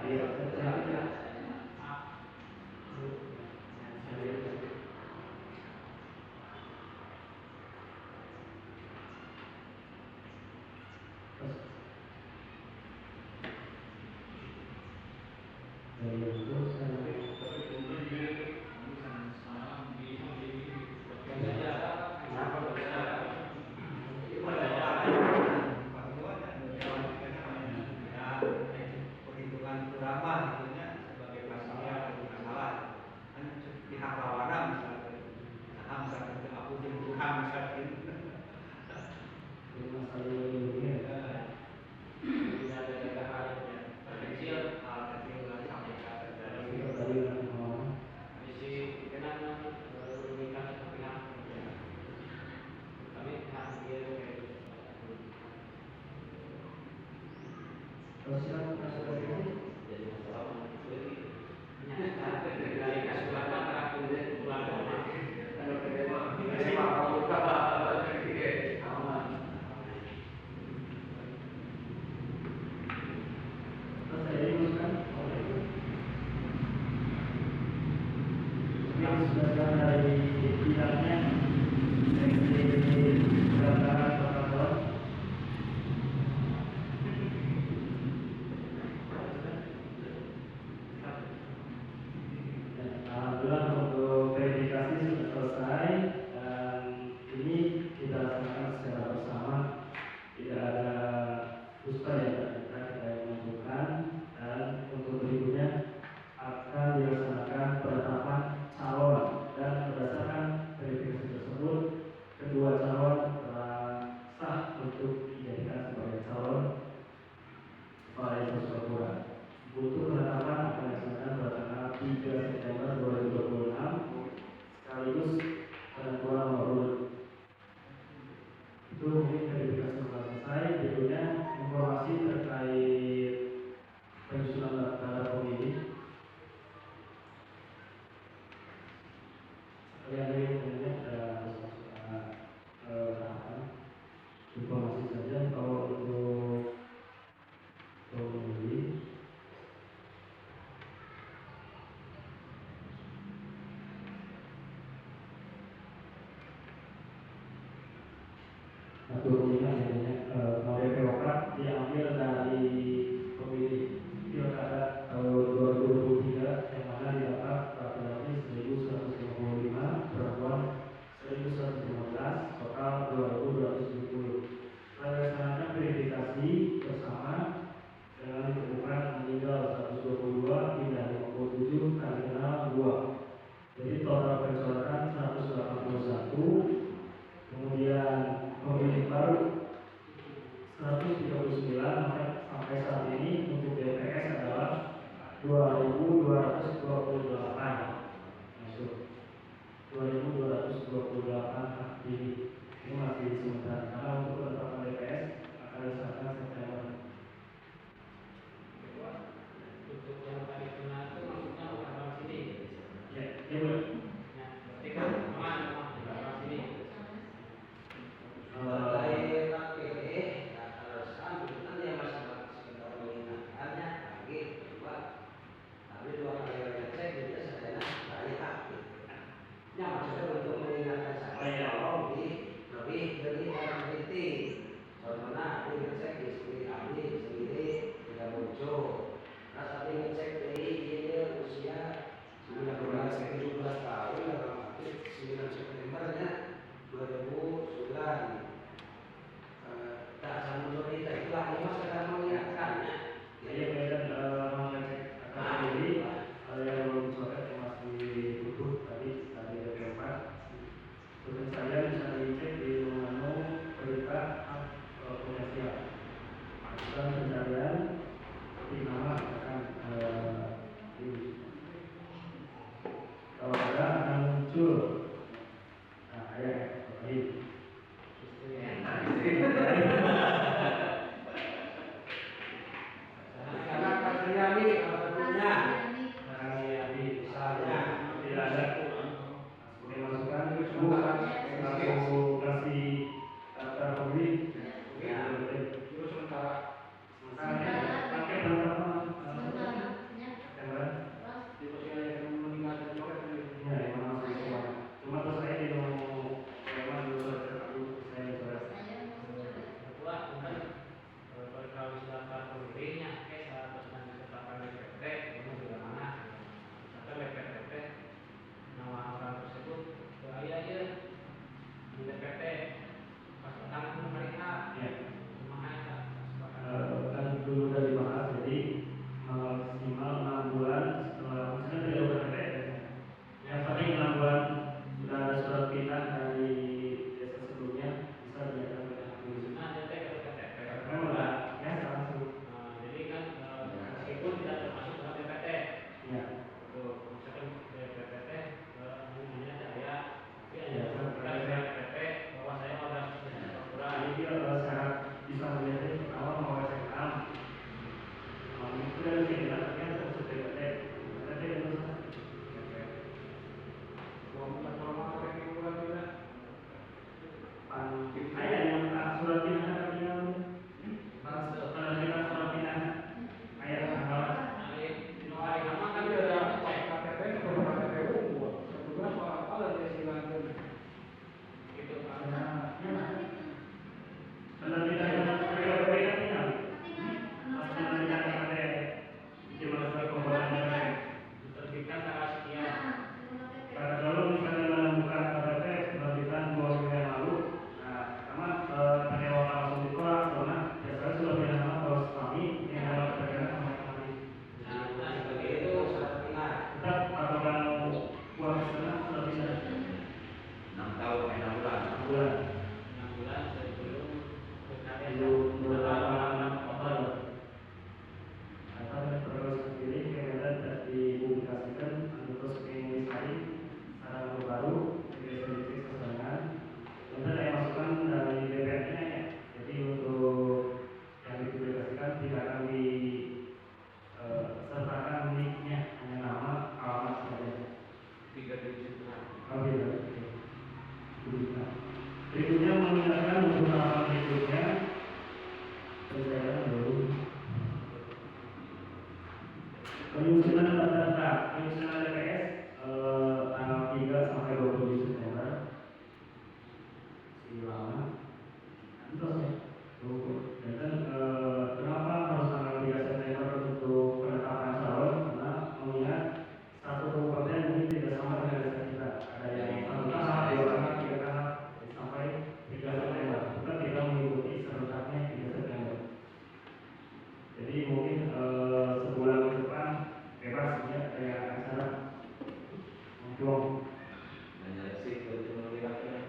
Ayo, perhitungan ulama tentunya sebagai masalah masalah kan pihak lawanan misalnya misalkan aku Tuhan misalkan yang sudah dari bidangnya dari gambaran protokol. Alhamdulillah untuk verifikasi sudah selesai dan ini kita laksanakan secara bersama, tidak ada dusta yang kita menentukan, dan untuk berikutnya akan dilaksanakan penetapan calon dan berdasarkan verifikasi tersebut kedua calon telah sah untuk dijadikan sebagai calon kepala desa Sukapura. Untuk penetapan akan dilaksanakan pada tanggal 3 September 2026 sekaligus penentuan nomor urut. Itu mungkin verifikasi telah selesai. Berikutnya informasi terkait penyusunan daftar pemilih. Informasi saja kalau untuk pemilih atau model Demokrat diambil dari pemilih pilkada tahun 2023 yang mana didapat laki-laki 1.155, perempuan 1.115, total 2.270. Setelah dilaksanakan verifikasi bersama dengan ditemukan meninggal 122, pindah 57, kali kenal 2. Jadi total pencolokan 181, kemudian pemilih baru 139 sampai dan saya bisa dicek di menu berita komersial. Masukkan pencarian di nama akan ini. Kalau ada akan muncul. Nah, ya, baik. Karena Katriani punya Misalnya tidak ada masukan aku kasih daftar pemilih. itu sementara Pakai pertama ya, yang mana semua. Cuma terus saya di mau memang dulu saya jelas. Kedua, bukan kalau sudah pemilihnya, syarat nanti tetapkan DPT, itu juga mana? Atau DPT, nama orang tersebut, bahaya aja di DPT, pas tangan pemerintah, Ya. mahal Kan dulu udah dibahas, jadi maksimal 6 bulan setelah misalnya tidak berkait. Yang paling 6 bulan sudah ada surat pindah dari desa sebelumnya bisa dinyatakan berhak. Nah, DPT ke DPT. Memang ya langsung. Jadi kan meskipun tidak termasuk dalam DPT, Ya. tuh misalkan DPT, hanya saya, tapi Ya, hanya DPT bahwa saya sudah kurang. Jadi syarat bisa melihat pertama mau SMM. Itu dari sini tapi ada unsur DPT. DPT itu ayah yang surat pindah yang penerbitan surat pindah ayah tanggal Hari sama kan dia ada KTP ke KTP unggul. Sebetulnya soal apa lah dia silakan. Gitu kan. penerbitan penerbitan di masa pembuatan Diterbitkan tanggal sekian. pada kalau misalnya menemukan KTP penerbitan 2 minggu yang lalu, nah sama penyewa langsung ditolak karena biasanya sudah punya nama bos kami yang ada perbedaan sama kami. Nah, seperti itu itu. syarat pindah. Kita patokan uang setengah sudah bisa 6 tahun 6 bulan. 6 bulan. 6 bulan sebelum PKS. Itu merupakan apa? Akan terus sendiri kemudian tidak dipublikasikan untuk seminggu sekali sarana baru sedikit kesenangan. Kemudian saya masukkan dari DPR-nya ya. Jadi untuk yang dipublikasikan tidak akan sertakan miliknya, hanya nama, alamat saja. 3 digit. Oh iya. Berikutnya mengingatkan untuk tahapan berikutnya. Saya dulu. Penyusunan data, penyusunan DPS tanggal 3 sampai 27 September. Lama. Terus ya. Dan kenapa harus tanggal 3 September untuk penetapan calon? Karena mengingat satu kabupaten mungkin tidak sama dengan desa kita. Ada yang 1 tahap, 2 tahap, 3 tahap sampai 3 September. Kita tidak mengikuti serentaknya 3 September. Jadi mungkin sebulan ke depan bebas ya kayak acara ngomong. Menyeleksi ke penelitian.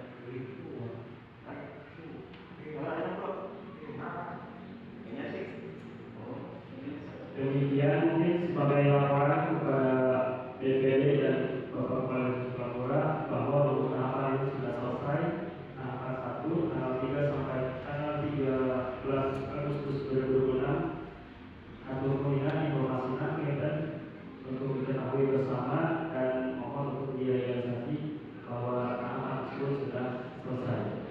Ini sih. Demikian mungkin sebagai laporan kepada DPD dan Bapak Kepala Sukapura bahwa untuk tahapan ini sudah selesai. Tahapan 1 tanggal 3 sampai tanggal 13 Agustus 2026. Atur pembinaan informasinya kemudian untuk diketahui bersama dan mohon untuk direalisasi bahwa tahapan tersebut sudah selesai.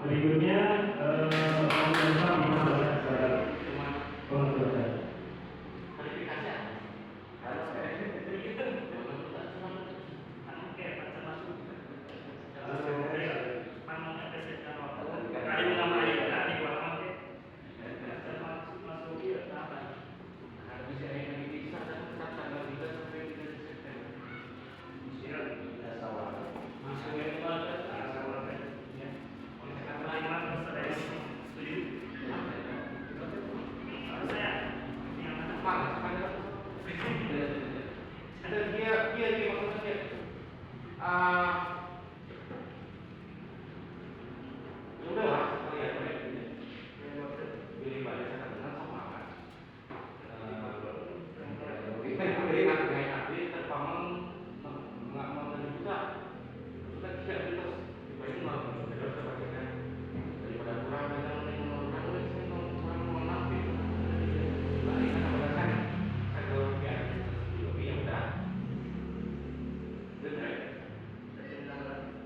Berikutnya pemerintah bisa saya konsultasi. Ya udahlah, sekalian baik ini. Pilih balik saya dengan sama kan. Kita beri hati terpamang nggak mau dari kita. Sudah tidak kita dibagi malah tidak terbagikan daripada kurang dengan orang kurang menafik. Lari kan pada kan saya kalau biar lebih ya udah. Benar.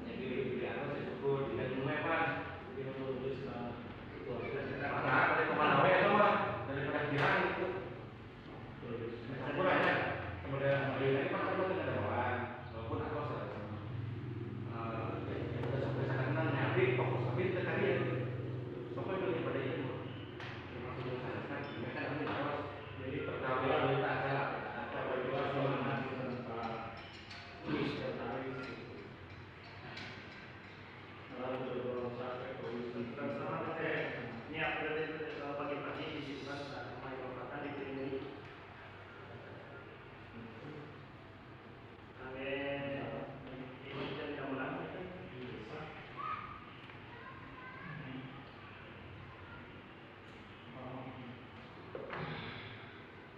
Jadi dia harus syukur tidak memepan. Dia lulus mana dari kemana wae sama daripada jiran itu. Syukur aja. Kemudian ini kan kalau tidak ada orang, walaupun aku salah sama. Kita sampai sangat senang nyari fokus tapi tadi sampai daripada itu. Maksudnya saya kan ini harus jadi perkawin kita aja. Apa juga semangat tanpa tulis tertarik. Ini update pagi-pagi disimpan sama yang makan di sini. Ini jadi gambaran.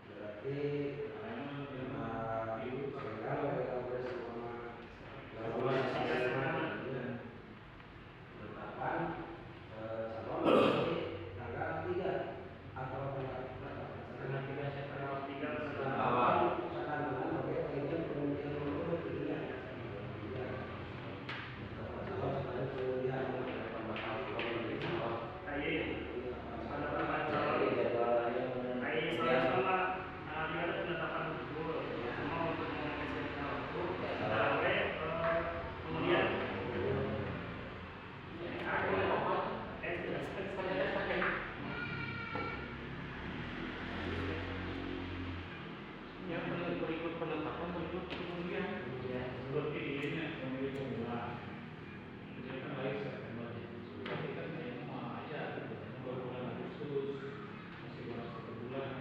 Berarti kalau kita bersama penetapan calon tanggal 3 atau tanggal 3 September awal akan mengambil kemudian pilihan yang berikut penetapan berikut kemudian Seperti ini memiliki pemula. Jadi kan baik September. Tapi kan saya mau aja baru bulan Agustus masih baru 1 bulan.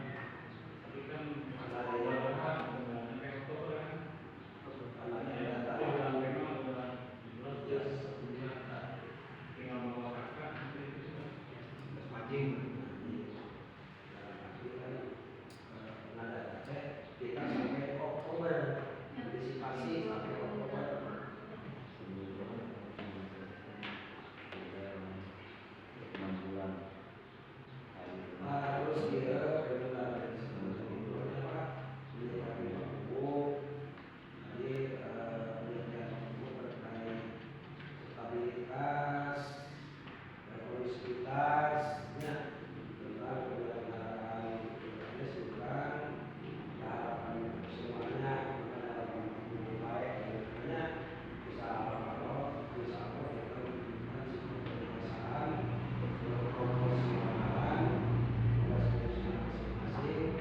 Tapi kan ada bulan bulan Oktober kan. Tapi bulan memang bulan 17 1 bulan tinggal bawa kakak nanti itu sudah. mancing kita sampai Oktober antisipasi sampai Oktober harus dia benar sebelumnya Pak menjadi buku jadi menjadi buku terkait stabilitas kondisivitasnya tentang penyelenggaraan sekarang harapan semuanya harapan baik hanya bisa kalau bisa kita penyelesaian promosi anggaran masing-masing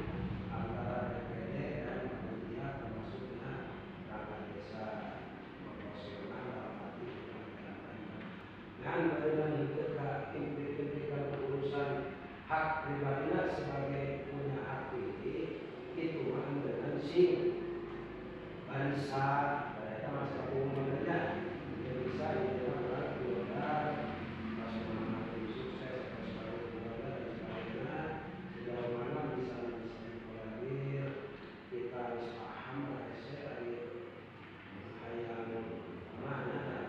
antara DPD dan panitia termasuknya perangkat desa proporsional dalam arti dan dengan implikan urusan hak pribadinya sebagai punya hak pilih itu dengan SIM barisan mereka masih umumnya bisa dilakukan keluar masyarakat sukses sebagai keluarga dan sebagainya sejauh mana bisa ditolerir kita harus paham dari yang mana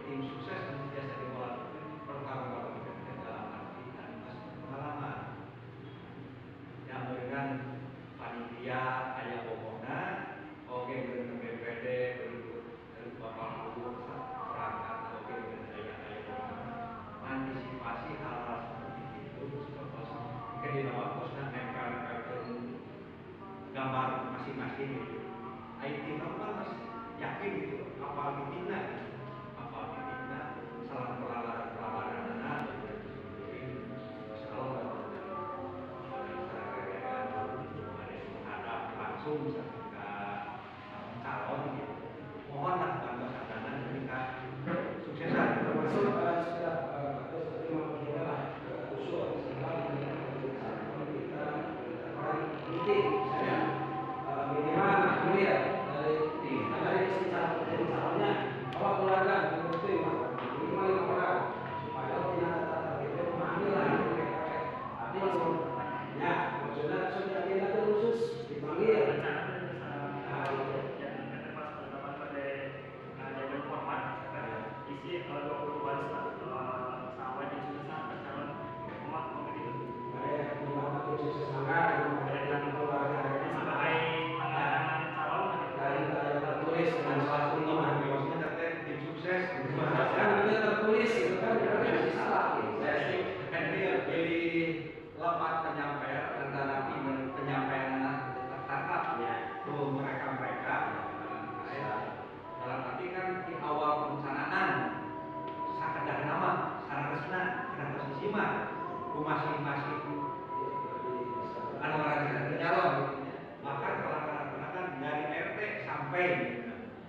tim sukses dan biasa dimulai perkara-perkara kita dalam arti dan pengalaman yang memberikan panitia ayah pokoknya oke dengan BPD berikut dari bapak guru perangkat oke dengan ayah pokoknya antisipasi hal-hal seperti itu terus mungkin di bawah posnya nempel gambar masing-masing gitu. IT normal mas yakin gitu apa titiknya salah pelanggaran selalu menghadap langsung ketika calon gitu. Mohonlah bantuan sarjana ketika suksesan termasuk setiap seperti mempunyai lah usul setelah kita meeting misalnya minimal miliar dari calonnya bawa keluarga itu minimal 5 orang supaya tidak terjadi memahami lah tapi ya maksudnya sudah tidak khusus dipanggil isi 20 baris sama di jurusan calon umat begitu. Kayak gimana tuh sukses angka yang keluarga Sebagai pengajaran calon dari tertulis dengan suatu iman maksudnya terkait tim sukses kan itu tertulis itu kan berarti salah gitu. kan dia pilih lepas penyampaian antara penyampaian tertangkapnya tuh mereka dalam arti kan di awal perencanaan sekedar nama secara resmi kena posisi mah masing-masing ada orang calon maka kalau dari RT sampai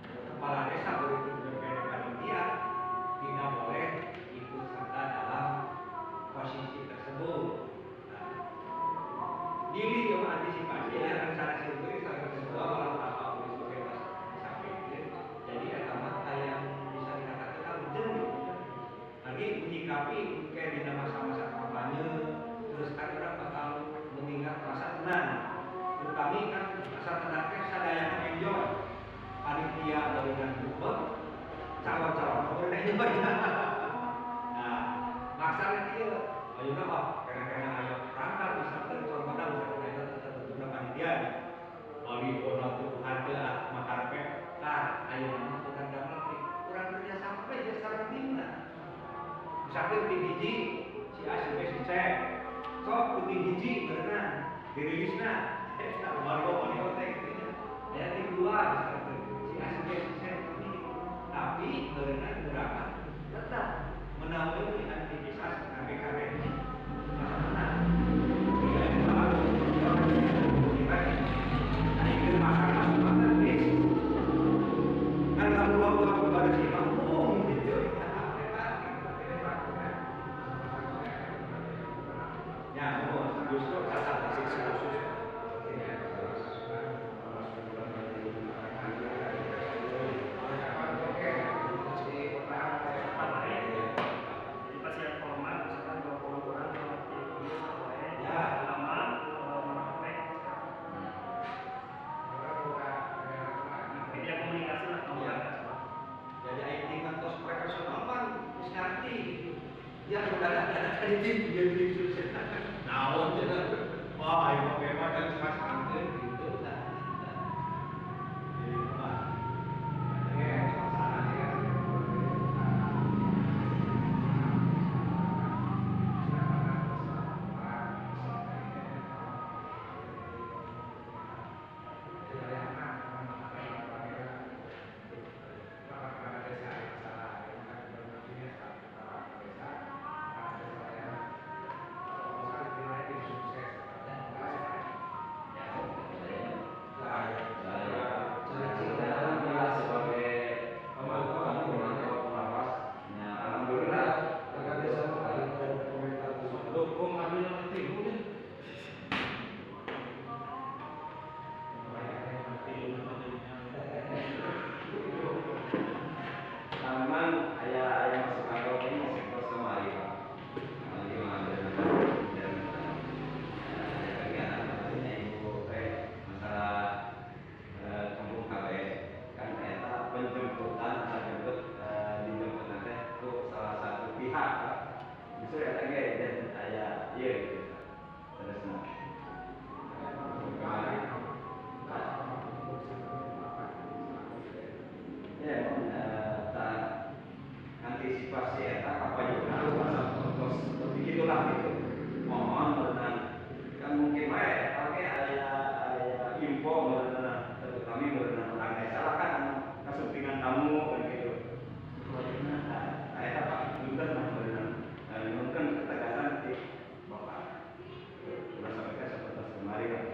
kepala desa begitu BPD panitia tidak boleh ikut serta dalam posisi tersebut. Dili yang antisipasi rencana sendiri sangat kedua malah apa sebagai sampai jadi agama yang bisa dikatakan urgent lagi menyikapi kayak di masa-masa kampanye terus kan orang bakal mengingat rasa tenang terutama kan rasa tenangnya sadaya enjoy panitia dengan bubuk calon-calon pemerintahnya banyak nah maksudnya dia ayo apa karena ayo perangkat bisa contohnya misalnya kita panitia lagi orang tuh ada makarpe ayo nama kurang dapat kurang kerja sampai aja sekarang timna misalnya tim hiji si A si B si C sok tim hiji berenang dirilisna Mario teh ya tim 2 misalnya si A si B si C tapi berenang berapa tetap menaungi aktivitas KPKB-nya menang tidak ada ini masalah kan kamu pada si kampung gitu ya justru kata sisi khusus dia sudah ada tim dia sukses. Nah, wah, ini memang kan pas kangen gitu. antisipasi eta kapayunan pas begitulah gitu. Mohon berenang kan mungkin wae oke aya info berenang kami berenang orang salah kan kasupingan tamu kan gitu. Eta Pak Bunten mah berenang mungkin ketegasan di Bapak sudah sampaikan seperti kemarin kan.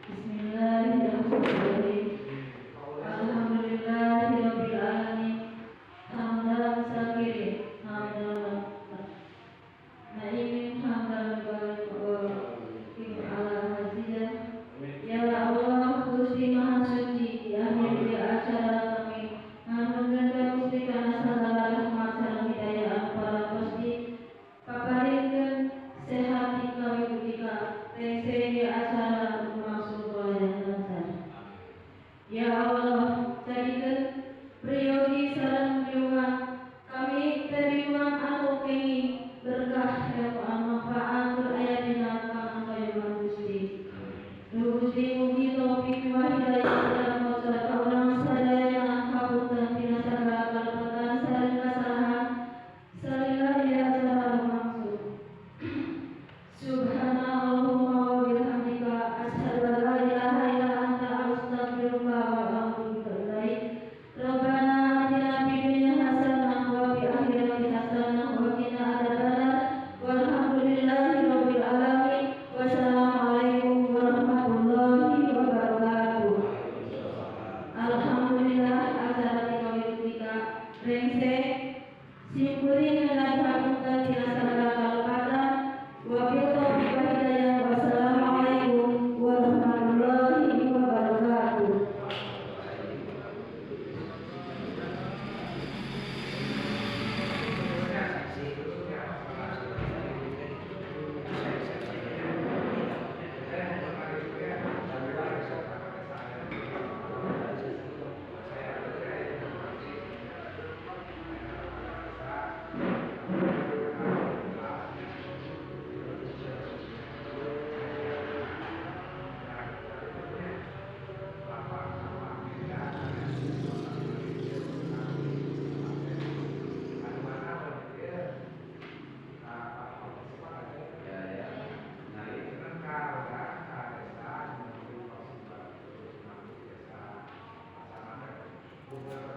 Bismillahirrahmanirrahim. Alhamdulillahirabbil alamin. Kayak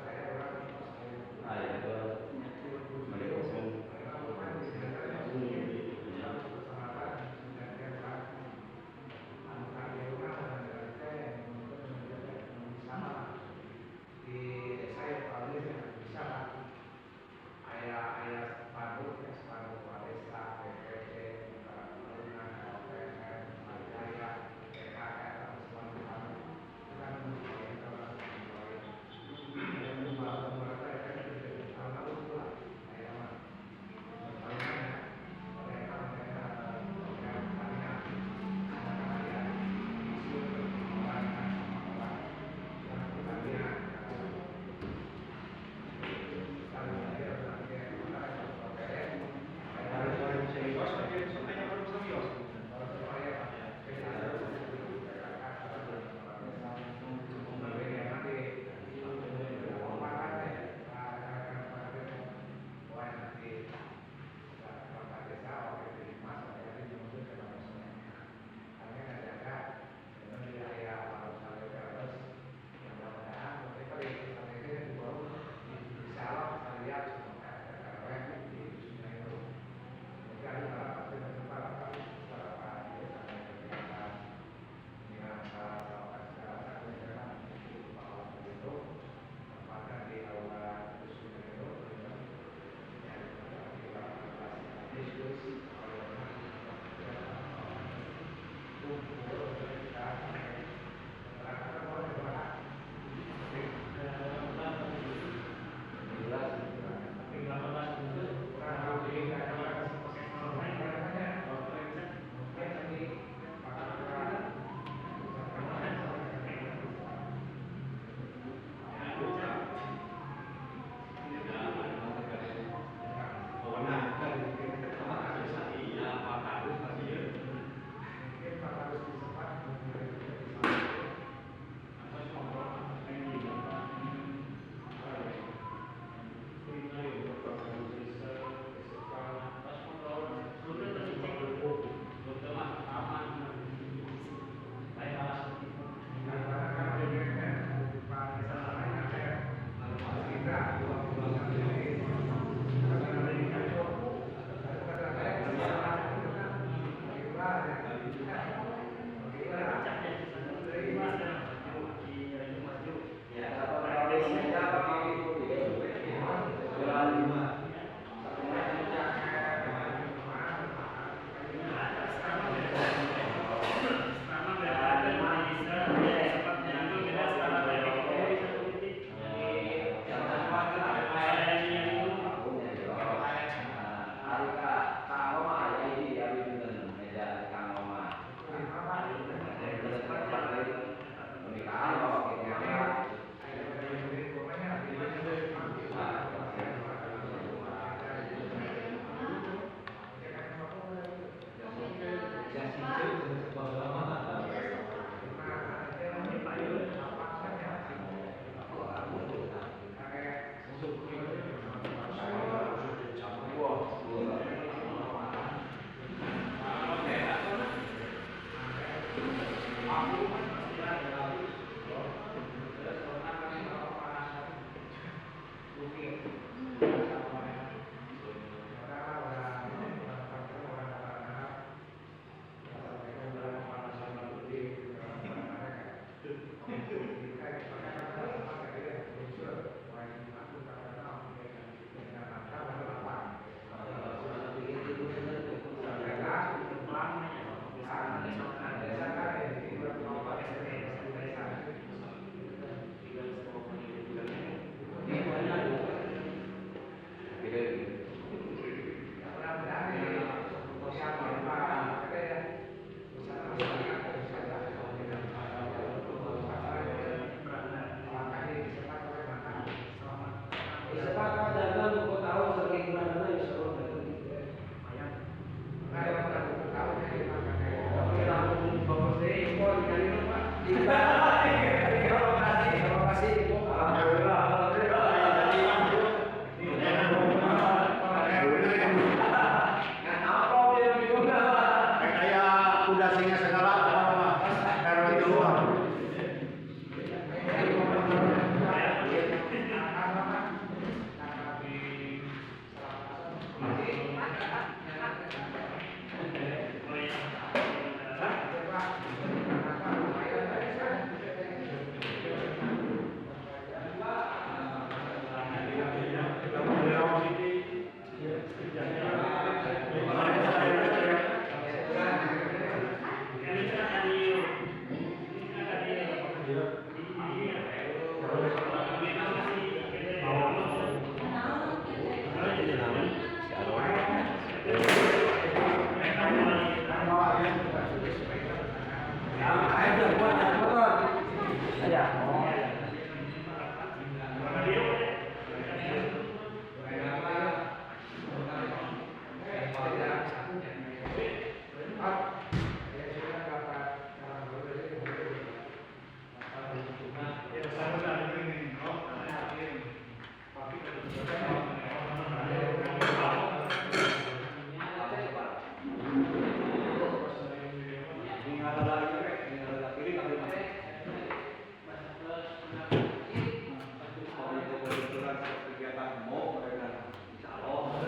Kalau itu kebetulan kegiatan mau mereka insya Allah.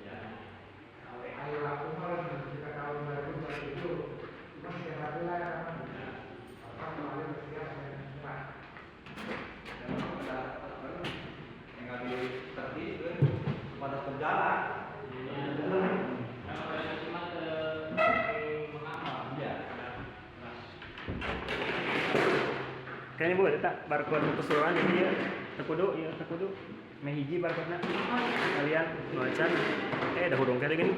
Ya. Ayo aku malam kita tahun 2027 masih ada wilayah apa kemarin bersiap semua. Yang ngambil tertib kan pada berjalan. Kalau ada cuma mengapa? Iya. Kayaknya bu, tak barcode keseluruhan jadi ya terkudu mehiji barcode na kalian nulisan dah hurung kayak gini.